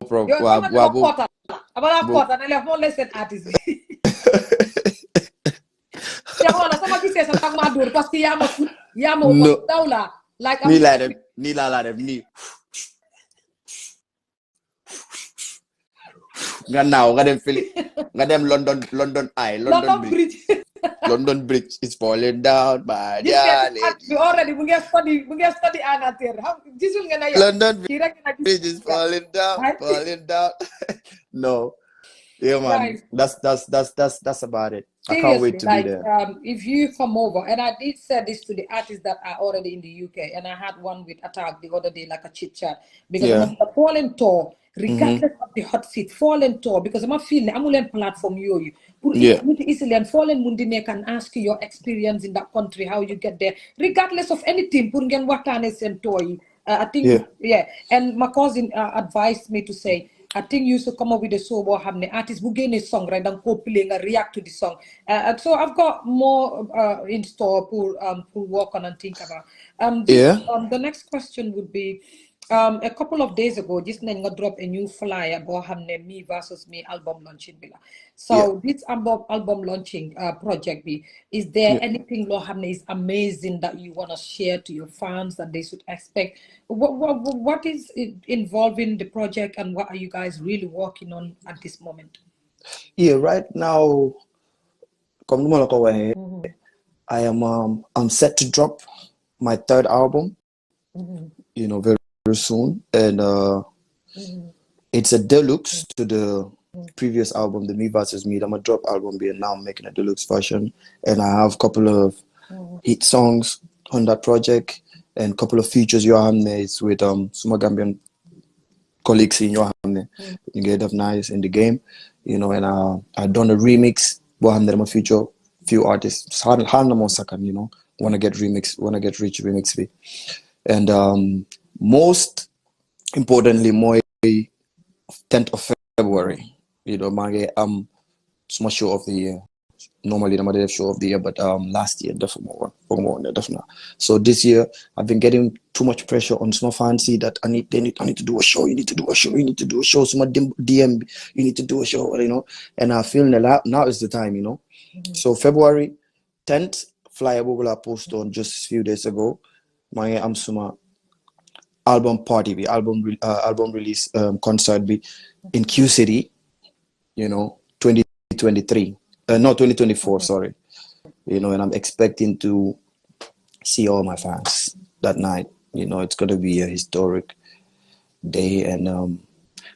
problem. Nga now, nga dem Philip, nga dem London Eye, London Bridge. London Bridge is falling down, my darling. We already we get study Anatir. London Bridge is falling down. No. Yeah, man. Right. That's about it. Seriously, I can't wait to be there. If you come over, and I did say this to the artists that are already in the UK, and I had one with Attack the other day, like a chit chat, because I'm a falling tour, regardless of the hot seat, falling tour, because I'm a feeling I'm on platform you. Easily and fallen mundine can ask you your experience in that country, how you get there, regardless of anything. I think and my cousin advised me to say, I think you should come up with a song or have the artist who gain a song right and playing and react to the song. So I've got more in store for work on and think about. The next question would be, a couple of days ago, just dropped a new flyer about Me versus Me album launching. So this album launching project, is there anything is amazing that you want to share to your fans that they should expect? What is involved in the project, and what are you guys really working on at this moment? Yeah, right now, I am I'm set to drop my third album. Very soon, and it's a deluxe to the previous album, the Me versus Me. I'm a drop album, and now I'm making a deluxe version, and I have a couple of hit songs on that project and a couple of features it's with some Gambian colleagues in Yohamne. You get up nice in the game, and I've done a remix. I'm a feature few artists. Want to get rich remix fee. And most importantly, my 10th of February, it's my show of the year. Normally, I'm a show of the year, but last year, definitely. So this year, I've been getting too much pressure on some fancy that I need to do a show. You need to do a show. Some DM, you need to do a show, And I feel now is the time, So February 10th, flyer will post on just a few days ago. My Suma album party, album release concert be in Q City, 2023. No, 2024, sorry. And I'm expecting to see all my fans that night. It's going to be a historic day, and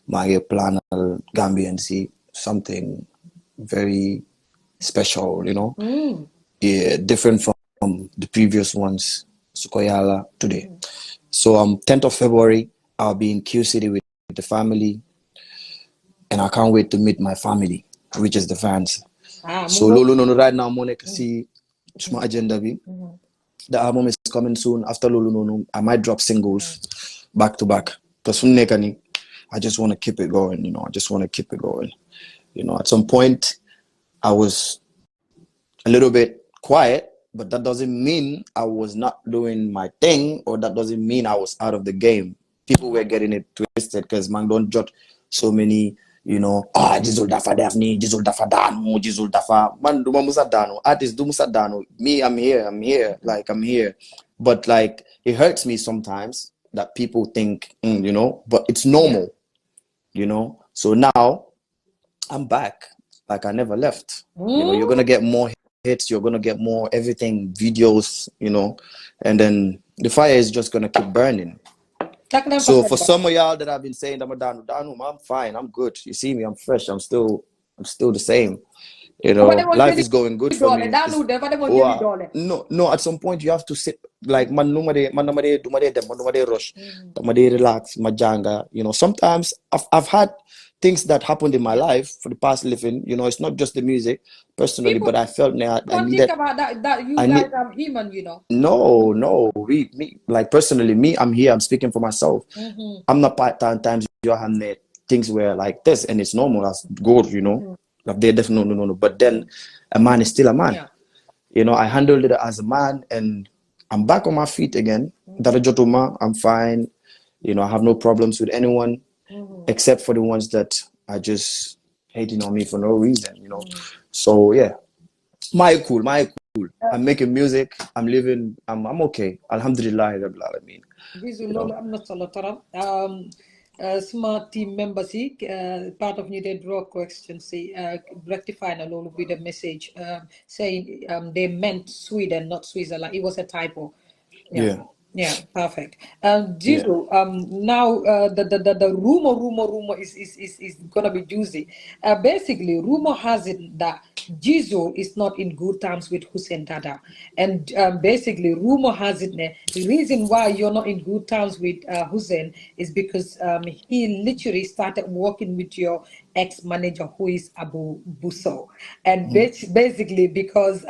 my plan Gambian see something very special, Yeah, different from the previous ones, Sukoyala today. So 10th of February, I'll be in Q City with the family, and I can't wait to meet my family, which is the fans. So Lulu right now, Monica, see my agenda. The album is coming soon. After Lulu, I might drop singles back to back. Because from Nekani, I just want to keep it going. I just want to keep it going. At some point, I was a little bit quiet, but that doesn't mean I was not doing my thing, or that doesn't mean I was out of the game. People were getting it twisted because man don't judge so many, JIZZLE dafa Daphne, JIZZLE dafa Dano, JIZZLE dafa man do musa Dano, artist do musa Dano. Me, I'm here, like I'm here. But like it hurts me sometimes that people think, you know, but it's normal, you know. So now I'm back like I never left. You know, you're gonna get more hits, you're gonna get more everything, videos, you know, and then the fire is just gonna keep burning. So for some of y'all that have been saying I'm fine, I'm good. You see me, I'm fresh, I'm still the same. You know, life is going good for me. No, at some point you have to sit like man rush, relax, majanga. You know, sometimes I've had things that happened in my life for the past living. You know, it's not just the music personally, but I felt I needed. About that you guys are human, you know. No, me like personally, me, I'm here. I'm speaking for myself. I'm not times you have things where like this, and it's normal. That's good, you know. Like they definitely no. But then a man is still a man. Yeah. You know, I handled it as a man, and I'm back on my feet again. I'm fine. You know, I have no problems with anyone, except for the ones that are just hating on me for no reason. You know, so yeah, my cool. I'm making music. I'm living. I'm okay. Alhamdulillah. I'm not solo smart team members part of needed draw questions rectifying a little bit of message saying they meant Sweden, not Switzerland. It was a typo. Yeah, perfect. JIZZLE, now the rumor is gonna be juicy. Basically, rumor has it that JIZZLE is not in good terms with Hussein Dada, and basically, rumor has it the reason why you're not in good terms with Hussein is because he literally started working with your ex-manager, who is Abu Busso, and basically because.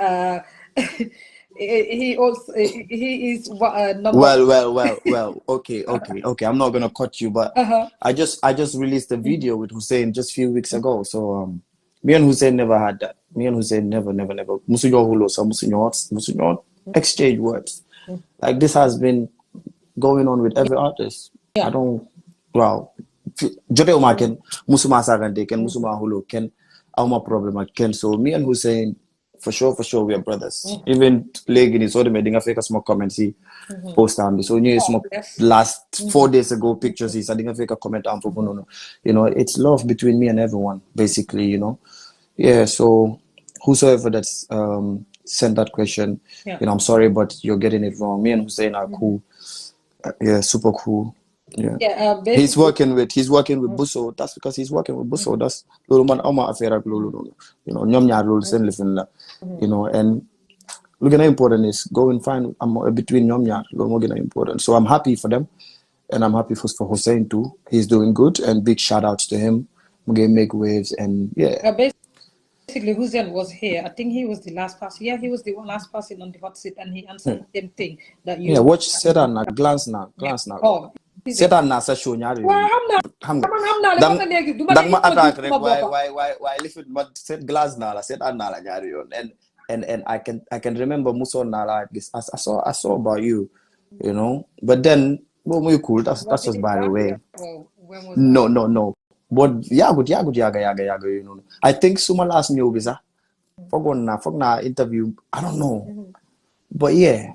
He is number well okay I'm not gonna cut you, but I just released a video with Hussein just a few weeks ago. So me and Hussein never had that. Me and Hussein never exchange words. Like this has been going on with every artist. I don't jote uma ken musuma sagante ken musuma hulo ken awma problem ak ken. So me and Hussein for sure we are brothers. Even leg in his order made a small comments he post on so new small last 4 days ago pictures he's adding a fake comment on no. You know, it's love between me and everyone basically, you know. Yeah, so whosoever that's sent that question, you know, I'm sorry, but you're getting it wrong. Me and Hussein are cool. Yeah, super cool. Yeah, he's working with Busso. That's because he's working with Busso. That's little man ama affair you know, nyom nyar lolo sen lifin la. You know, and look at how important is going fine between nyom nyar lolo mo gina important. So I'm happy for them, and I'm happy for Hussein too. He's doing good, and big shout outs to him. We're gonna make waves, and yeah. Basically, Hussein was here. I think he was the last person. Yeah, he was the last person on the hot seat, and he answered the same thing that you. Yeah, watch Sedan na glance now. Oh, Sedan na sa show nyari. Dang ma attack rek why lifit ma set glass na la Sedan na la nyari yon. And I can remember Muso na la this. I saw about you know. But then well, cool. That's just by the way. No. But yaga, you know. I think Suma last new visa. Fogna interview. I don't know. But yeah.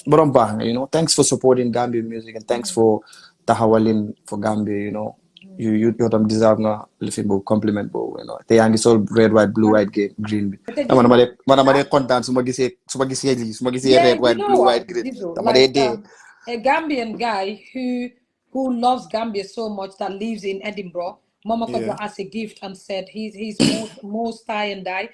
But I'm back, you know. Thanks for supporting Gambia music, and thanks for tahawalin for Gambia, you know. You deserve na living bo compliment bo, you know. They are all red, white, blue, white, green. Manamade content sumagisi red, white, blue, white, green. Like a Gambian guy who loves Gambia so much that lives in Edinburgh. Mama got as a gift and said he's most tie and die.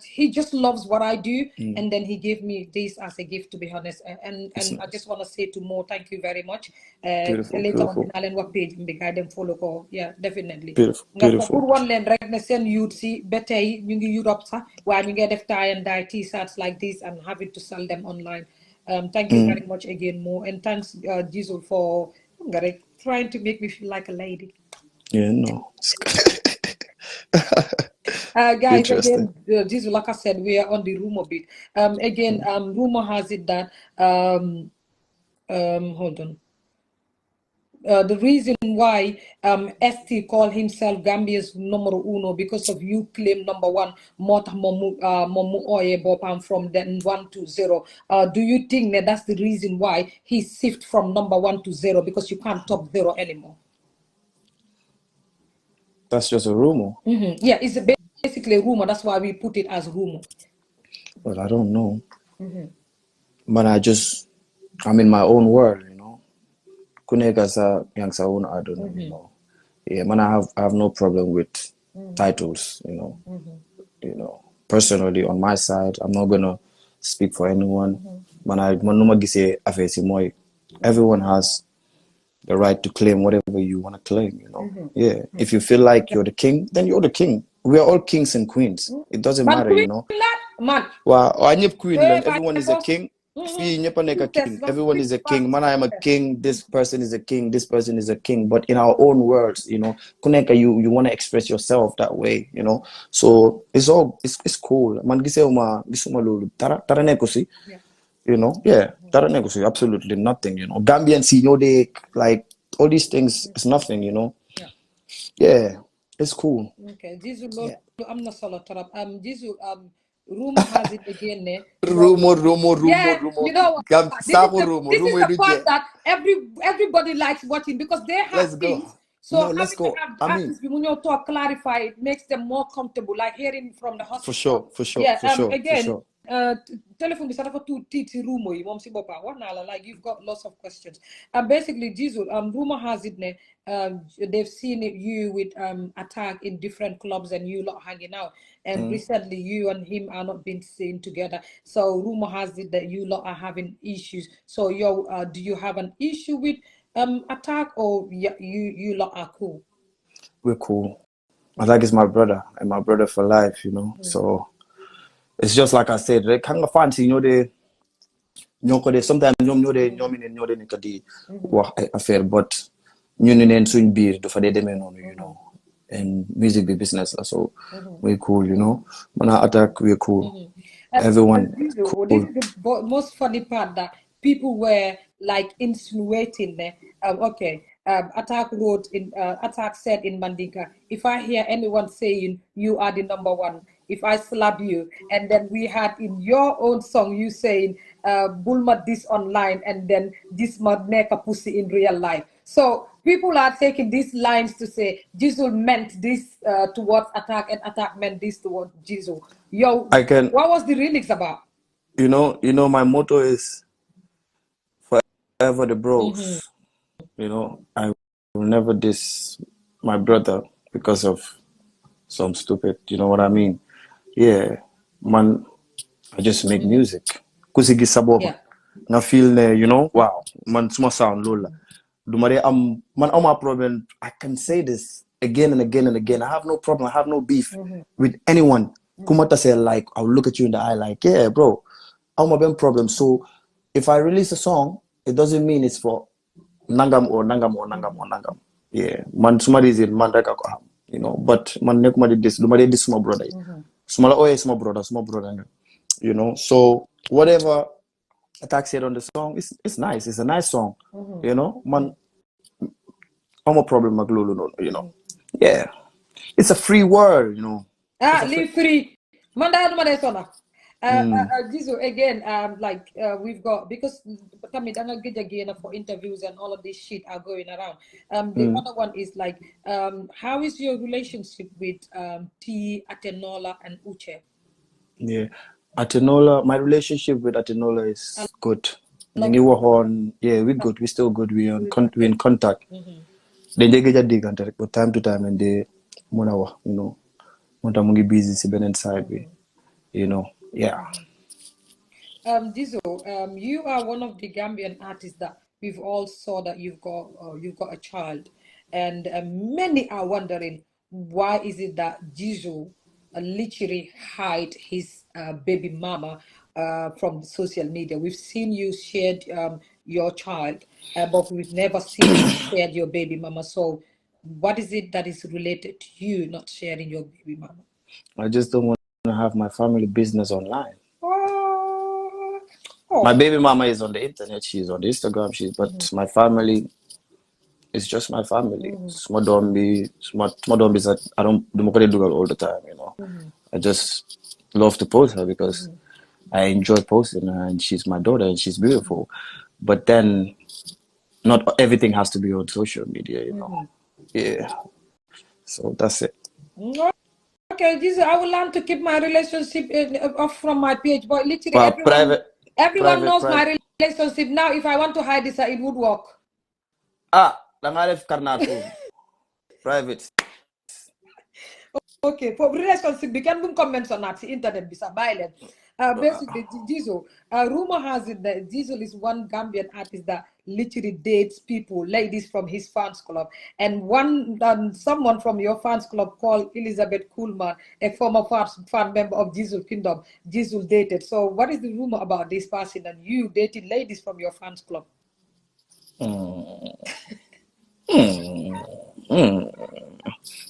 He just loves what I do, and then he gave me this as a gift, to be honest. And nice. I just want to say to Mo, thank you very much. Later on, I'll work page and guide them follow. Yeah, definitely. Beautiful. One len right na send you'd see better you Europe where you get tie and dye t-shirts like this and having to sell them online. Thank you very much again, Mo, and thanks JIZZLE for trying to make me feel like a lady. Yeah, no. Guys, again, JIZZLE, like I said, we are on the rumor bit. Rumor has it that hold on. the reason why ST called himself Gambia's numero uno because of you claim number one mota momu oye bopam from then 1 to 0. Do you think that that's the reason why he shift from number 1 to 0 because you can't top 0 anymore? That's just a rumor. Yeah, it's basically a rumor. That's why we put it as rumor. Well, I don't know. But I'm in my own world, you know. Kunega yang sa own, I don't know, you know. Yeah, man, I have no problem with titles, you know. You know, personally on my side, I'm not gonna speak for anyone. Everyone has the right to claim whatever you want to claim, you know. Yeah. If you feel like you're the king, then you're the king. We are all kings and queens. It doesn't matter, you know. Well, everyone is a king. Everyone is a king. Man, I am a king. This person is a king. This person is a king. But in our own words, you know, Kuneka, you want to express yourself that way, you know. So it's cool. Man, you know, yeah, absolutely nothing, you know. Gambians, you know, they like all these things is nothing, you know. Yeah, it's cool. Okay, JIZZLE, I'm not solo tarap. JIZZLE, rumor has it again. Rumor. You know what? This is the part that everybody likes watching because they have things. So let's go. Artists, when you talk, clarify, it makes them more comfortable, like hearing from the hospital. For sure. Yeah. For sure. Again, telephone bisa dafa tuuti rumor yi moom si boppam wax naa la like you've got lots of questions. Basically, JIZZLE, rumor has it they've seen you with Attack in different clubs and you lot hanging out. And recently, you and him are not being seen together. So rumor has it that you lot are having issues. So do you have an issue with Attack, or you lot are cool? We're cool. Attack is my brother and my brother for life, you know. So it's just like I said, they kind of fancy, you know, sometimes they nikadi wax ay affaire, but ñu neen suñ biir dafa dé démé nonu, you know. And music be business, so we're cool, you know. When I Attack, we're cool. Everyone cool. This is the most funny part, that people were like insinuating Attack wrote in Attack said in Mandinka, if I hear anyone saying you are the number one, if I slap you. And then we had in your own song you saying Bulma this online, and then this must make a pussy in real life. So people are taking these lines to say JIZZLE meant this towards Attack, and Attack meant this towards JIZZLE. What was the remix about? You know, my motto is forever the bros. You know, I will never diss my brother because of some stupid, you know what I mean? Yeah, man, I just make music. Kusigi saboba. Na feel, you know, wow, man, suma sound lola. Man, all my problem, I can say this again and again and again. I have no problem. I have no beef with anyone. Kumata say, like, I'll look at you in the eye like, yeah, bro, I'm my problem. So if I release a song, it doesn't mean it's for nangam or nangam. Yeah, man, somebody is in man, you know, but man, this my brother. Small brother, you know. So whatever Attack said on the song, it's nice. It's a nice song, you know. Man, I'm a problem, you know. Yeah, it's a free world, you know. Live free. JIZZLE, again, we've got, because for interviews and all of this shit are going around. The other one is like, how is your relationship with T, Atenola, and Uche? Yeah, Atenola, my relationship with Atenola is good. Yeah, we're good. We're still good. We're in contact. They get dig but time to time, and they, you know, mungi busy si benen side way, you know. Yeah. JIZZLE, you are one of the Gambian artists that we've all saw that you've got a child, and many are wondering why is it that JIZZLE literally hide his baby mama from social media. We've seen you shared your child, but we've never seen you shared your baby mama. So what is it that is related to you not sharing your baby mama? I just don't want to have my family business online. My baby mama is on the internet. She's on Instagram. But my family, it's just my family. Small don't be that I don't do all the time, you know. I just love to post her because I enjoy posting her and she's my daughter and she's beautiful. But then not everything has to be on social media, you know. Yeah. So that's it. Okay, Jesus, I will learn to keep my relationship off from my page, but literally everyone knows my relationship. Now, if I want to hide this, it would work. Private. Okay, for relationship, we can comment on that the internet. Basically, JIZZLE, rumor has it that JIZZLE is one Gambian artist that literally dates people, ladies from his fans club, and someone from your fans club called Elizabeth Kuhlman, a former fan member of JIZZLE Kingdom. JIZZLE dated. So, what is the rumor about this person and you dating ladies from your fans club?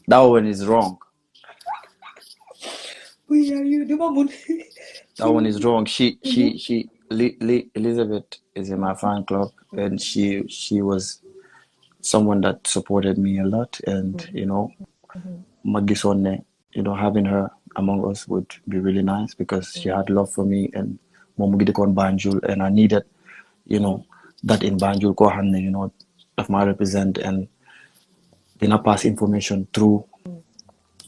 That one is wrong. That one is wrong. Elizabeth is in my fan club, and she was someone that supported me a lot, and you know, Magisone, you know, having her among us would be really nice because she had love for me and Momugidikon Banjul, and I needed, you know, that in Banjul Kohane, you know, of my represent and then I pass information through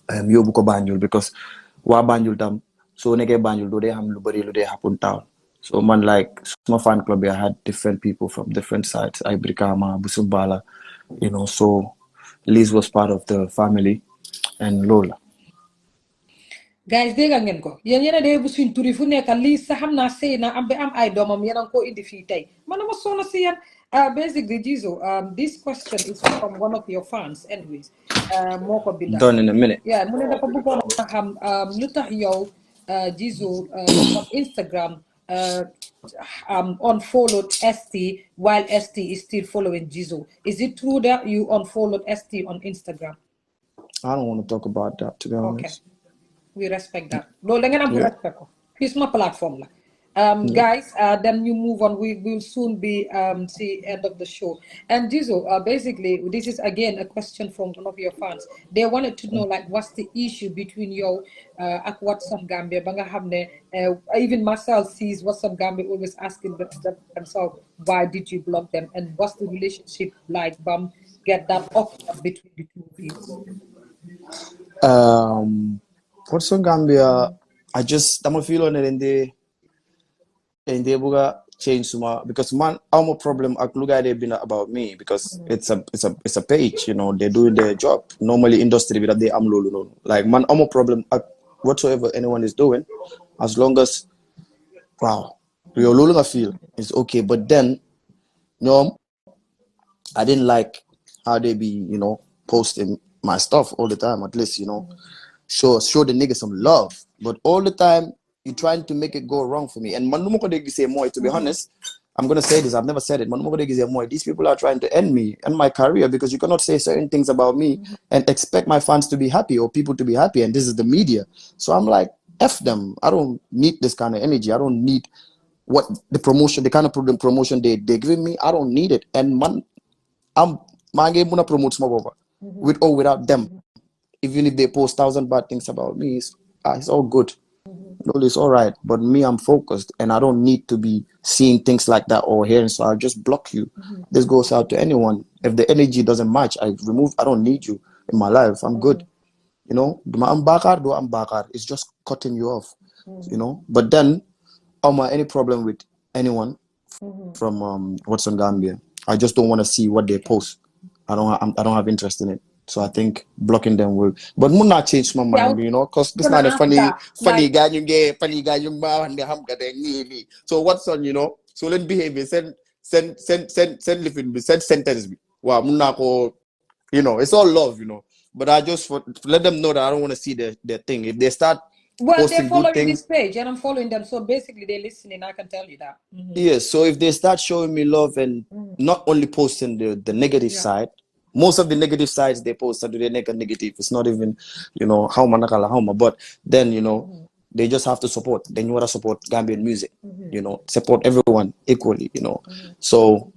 Yobuko Banjul because wa Banjul tam so neke Banjul do they have lu bari lu they happen town. So man, like small fan club, I had different people from different sides. Ibrikama, Busumbala, you know, so Liz was part of the family and Lola. Guys, dégg ngeen ko yéen yéen a dee bu suñ turi fu nekk lii sax xam naa sëy na am ay doomam yéen a ko indi fii tey man dama soona si yéen basically JIZZLE, this question is from one of your fans anyways moo ko binda Done in a minute. Yeah, mu ne dafa bëggoon a xam lu tax yow JIZZLE on Instagram unfollowed ST while ST is still following JIZZLE. Is it true that you unfollowed ST on Instagram? I don't want to talk about that, to be honest. Okay. We respect that. No, respect. Here's my platform. Guys, then you move on. We will soon be see end of the show. And JIZZLE, basically, this is again a question from one of your fans. They wanted to know like what's the issue between you and Watson Gambia. Banga hamne even myself sees Watson Gambia always asking themselves why did you block them and what's the relationship like? Get that awkward between the two of you. Watson Gambia, I'm a feel on it in the buga change suma because man I'm a problem they've been about me because it's a page, you know, they're doing their job. Normally industry without the amlo like man I'm a problem whatsoever anyone is doing, as long as you're lulu I feel it's okay. But then I didn't like how they be, you know, posting my stuff all the time, at least, you know. Show the niggas some love, but all the time you're trying to make it go wrong for me. And to be honest, I'm gonna say this, I've never said it. These people are trying to end me and my career because you cannot say certain things about me and expect my fans to be happy or people to be happy, and this is the media. So I'm like, F them. I don't need this kind of energy. I don't need what the kind of promotion they're giving me. I don't need it. And man, I'm gonna promote small with or without them. Even if they post 1,000 bad things about me, it's all good. It's all right. But me, I'm focused and I don't need to be seeing things like that or hearing, so I'll just block you. This goes out to anyone. If the energy doesn't match, I don't need you in my life. I'm good. You know, I'm bakar. It's just cutting you off. You know, but then, any problem with anyone from Watson Gambia, I just don't want to see what they post. I don't have interest in it. So I think blocking them will, but will not change my mind, you know, because it's not a funny guy you get, funny guy you and the ham So what's on, you know? So let behave. Send living, send sentence. Wow, you know, it's all love, you know. But I just let them know that I don't want to see their thing. If they start they're following this page and I'm following them, so basically they're listening. I can tell you that. Yes, so if they start showing me love and not only posting the negative side. Most of the negative sides they post are negative. It's not even, you know, how but then, you know, they just have to support. Then you want to support Gambian music, you know, support everyone equally, you know. So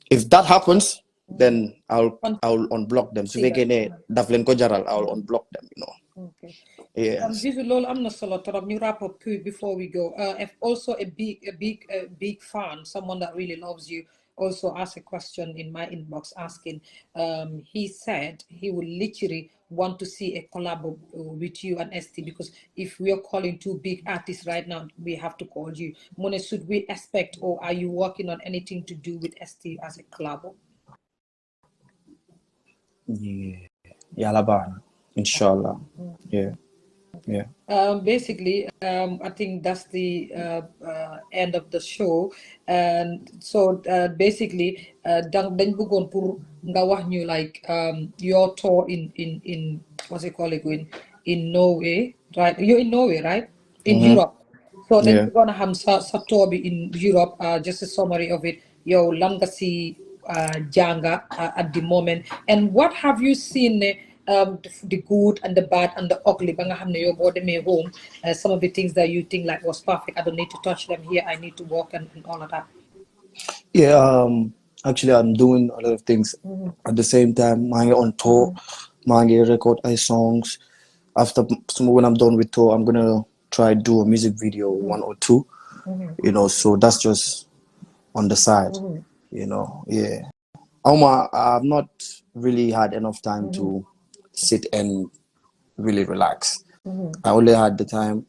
if that happens, then I'll unblock them. So again, daf len ko jaral, I'll unblock them, you know. Okay. Yes. I'm not solo you wrap up before we go. If also a big fan, someone that really loves you, also asked a question in my inbox asking. He said he would literally want to see a collab with you and ST, because if we are calling two big artists right now, we have to call you. Mone, should we expect, or are you working on anything to do with ST as a collab? Yeah. Yalabana. Inshallah. Yeah. Yeah. Basically, I think that's the end of the show, and so basically, dañ bëggoon pour nga wax ñu like your tour in what's it called again, in Norway, right? You're in Norway, right? In Europe. So then we're gonna have sa tour bi in Europe. Just a summary of it. Yow lan nga si janga at the moment, and what have you seen? The good and the bad and the ugly. Ba nga xam ne yow boo demee home, some of the things that you think like was perfect, I don't need to touch them here. I need to work and all of that. Yeah. Actually, I'm doing a lot of things at the same time. I'm on tour. I'm record songs. After when I'm done with tour, I'm gonna try do a music video, 1 or 2. You know, so that's just on the side. You know, yeah. I've not really had enough time to sit and really relax. I only had the time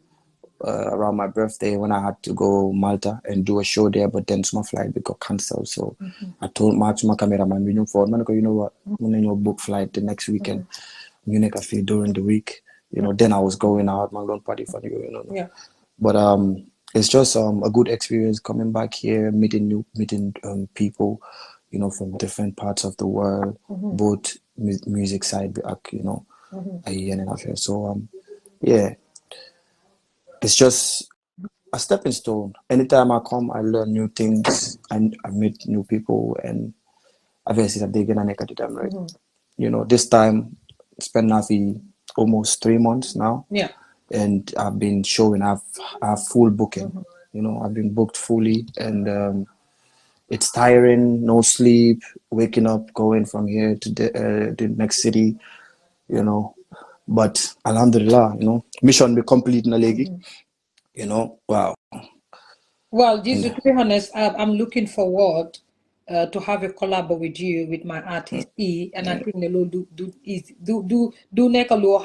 around my birthday when I had to go Malta and do a show there, but then my flight got cancelled. So I told my cameraman, you know what, I'm gonna book flight the next weekend. Munich I feel during the week. You know, then I was going out, my long party for you, you know. Yeah. But it's just a good experience coming back here, meeting people, you know, from different parts of the world, both music side, you know, so yeah, it's just a stepping stone. Anytime I come, I learn new things, and I meet new people, and obviously that they're gonna make it them right. You know, this time spent almost 3 months now. Yeah. And I've been showing. I've full booking. You know, I've been booked fully, and it's tiring. No sleep, waking up, going from here to the next city. You know, but alhamdulillah, you know, mission be complete na legi. You know, wow. Well, JIZZLE, to be honest, I'm looking forward to have a collab with you, with my artist E, and I think the Lord do make a law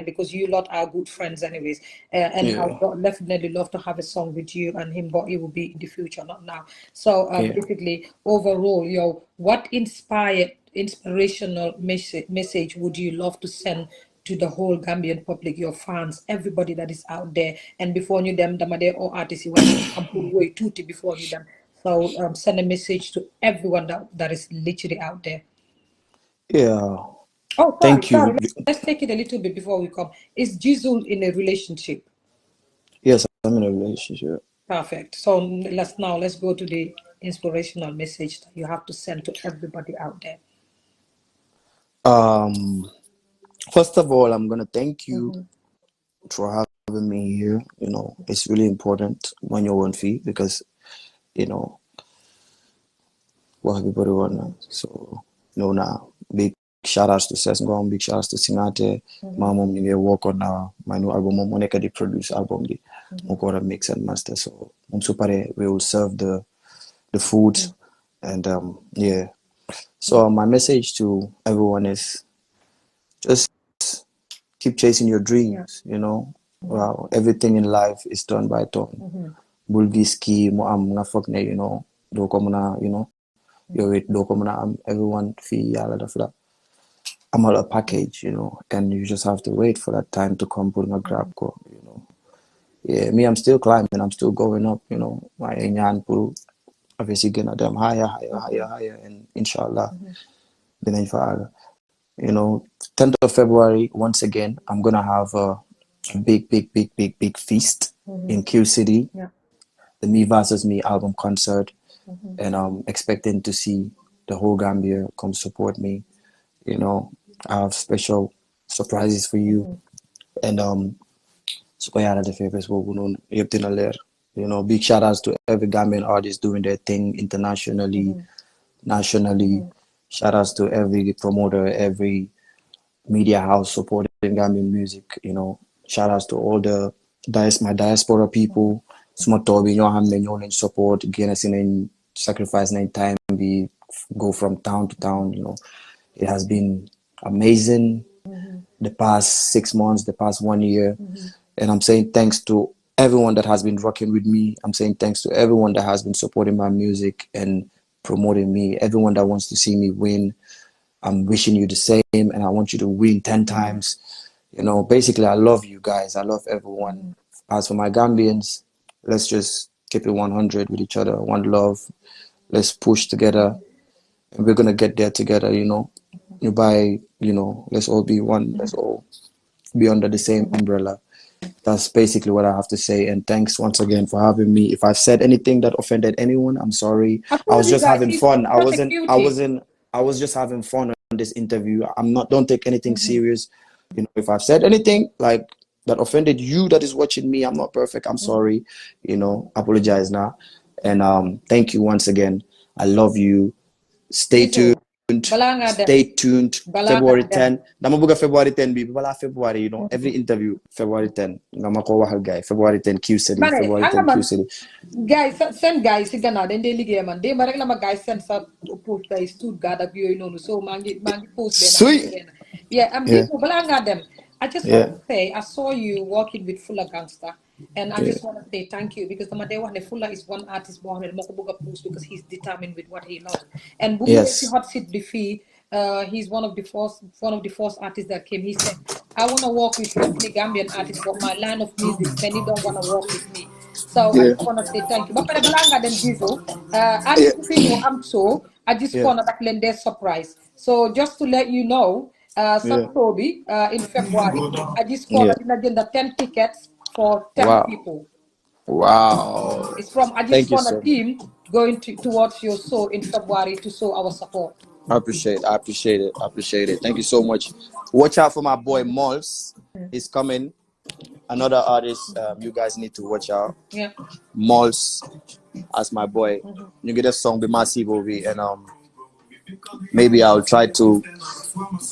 because you lot are good friends anyways, and I would definitely love to have a song with you and him, but it will be in the future, not now. So basically, overall, what inspirational message would you love to send to the whole Gambian public, your fans, everybody that is out there? And before you them, or artists, you want to way tutti before you them. So send a message to everyone that is literally out there. Yeah. Oh, thank you. Let's take it a little bit before we come. Is JIZZLE in a relationship? Yes, I'm in a relationship. Perfect. So let's go to the inspirational message that you have to send to everybody out there. First of all, I'm gonna thank you for having me here. You know, it's really important when you're on fee, because you know what everybody want. So you know, now big shout outs to Sesngong, big shout outs to Singate. My mom work on my new album. I'm gonna produce album. I'm gonna mix and master. So I'm super. We will serve the food, and yeah. So my message to everyone is just keep chasing your dreams. You know, wow, everything in life is done by turn. Bulgiski mo am nga fok ne, you know, do ko muna, you know, yo it do ko muna am everyone fee yala dafla. I'm all a package, you know, and you just have to wait for that time to come put a grab ko, you know. Yeah, me, I'm still climbing, I'm still going up, you know. My enyan puru obviously gonna them higher, and inshallah. You know, 10th of February, once again, I'm gonna have a big feast in Q City. Yeah. The Me Versus Me album concert, and I'm expecting to see the whole Gambia come support me. You know, I have special surprises for you, and so the favors you know, big shout outs to every Gambian artist doing their thing internationally, nationally. Shout outs to every promoter, every media house supporting Gambian music. You know, shout outs to all the my diaspora people. Suma tobi ñoo xam ne ñoo leen support génn si nañ sacrifice nañ time bi go from town to town. You know, it has been amazing the past 6 months, the past 1 year. And I'm saying thanks to everyone that has been rocking with me. I'm saying thanks to everyone that has been supporting my music and promoting me. Everyone that wants to see me win. I'm wishing you the same, and I want you to win 10 times. You know, basically, I love you guys. I love everyone. As for my Gambians, let's just keep it 100 with each other. One love. Let's push together, and we're gonna get there together. You know, let's all be one. Let's all be under the same umbrella. That's basically what I have to say. And thanks once again for having me. If I've said anything that offended anyone, I'm sorry. I was just having fun. I was just having fun on this interview. Don't take anything serious. You know, if I've said anything like that offended you that is watching me, I'm not perfect. I'm sorry. You know, apologize now. And thank you once again. I love you. Stay tuned. Stay tuned. February 10. Dama buga February 10 bi bala February, you know, every interview February 10. Nga ko waxal guy February 10 Q City. February 10 Q City. Guys, send guys si Ghana den dey liggéey man. Dem rek la ma guys send sa post ay Stuttgart ak yoy nonu. So mangi post ben. Yeah, bala nga dem. I just want to say I saw you working with Fulla Gangster. And I just want to say thank you because the day one Fulla is one artist born with Mokobuga post because he's determined with what he loves. And Bumi Hotseat Bifi, he's one of the first artists that came. He said, I want to work with many Gambian artists, but my line of music, many don't want to work with me. So I just want to say thank you. But for the Balanga then JIZZLE, artist I'm so I just want to lend their surprise. So just to let you know, Toby in February, I just want to 10 tickets for 10 people. Wow. It's from I just want a team going towards your show in February to show our support. I appreciate it. Thank you so much. Watch out for my boy Malls. He's coming. Another artist you guys need to watch out. Yeah. Malls as my boy. You get a song be massive over and maybe I'll try to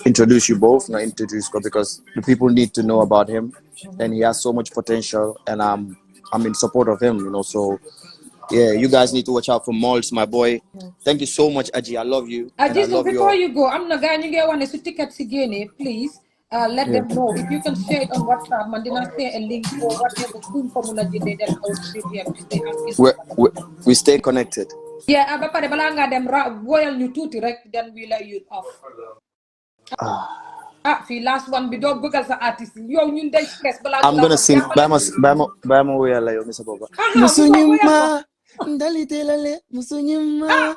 introduce you both, not introduce because the people need to know about him and he has so much potential and I'm in support of him, you know. So yeah, you guys need to watch out for Malls, my boy. Thank you so much, Agie. I love you. Agie, so before you go, I'm not going to get one tickets again, please. Let them know. If you can share it on WhatsApp, Mandina say a link or whatever. Then I will sit here to stay asking. We stay connected. Yeah, but the balanga them royal you two direct, then we let you off. The last one we don't Google the artist. I'm gonna sing Bama way la yo Mr. Boba. Musunyima ndalitelale musunyima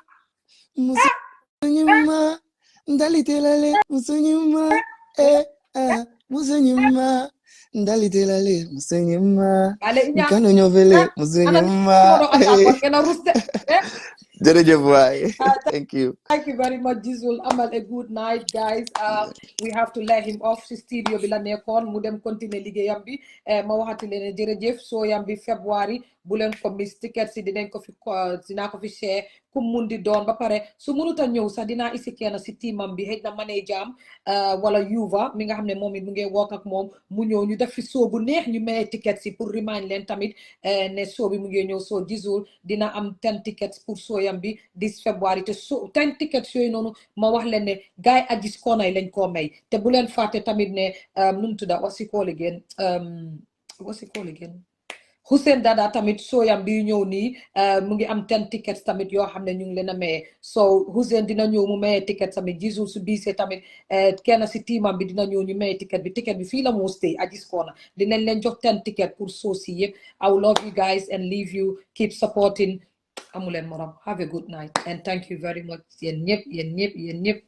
ndalitelale musunyima musunyima ndalitelale musunyima kanu nyovele musunyima thank you very much JIZZLE. Amal a good night guys. We have to let him off the studio bi la nekkoon mu dem continuer liggéeyam bi ma waxati leen jërëjëf soo yam bi February bu leen ko miss ticket si dinañ ko fi dinaa ko fi share ku mun di doon ba pare su mënuta ñëw sax dinaa isi kenn si teamam bi xëy na manager am wala Yuva mi nga xam ne moom it mu ngi work ak moom mu ñëw ñu def fi show bu neex ñu maye ticket si pour remind leen tamit ne show bi mu ngi ñëw so JIZZLE dina am 10 tickets pour show yam bi this February te so 10 tickets yooyu noonu ma wax leen ne gaay Agies Corner yi lañ koo may te bu leen fàtte tamit ne nu mu tudda what's it called again Hussein Dada tamit sooyam bi ñëw nii mu ngi am 10 tickets tamit yoo xam ne ñu ngi leen a maye so Hussein dina ñëw mu maye ticket tamit JIZZLE su biisee tamit kenn si teamam bi dina ñëw ñu maye ticket bi fii la moo stay Agies Corner dinañ leen jox 10 tickets pour soosi yëpp I will love you guys and leave you keep supporting amuleen morom have a good night and thank you very much yéen ñëpp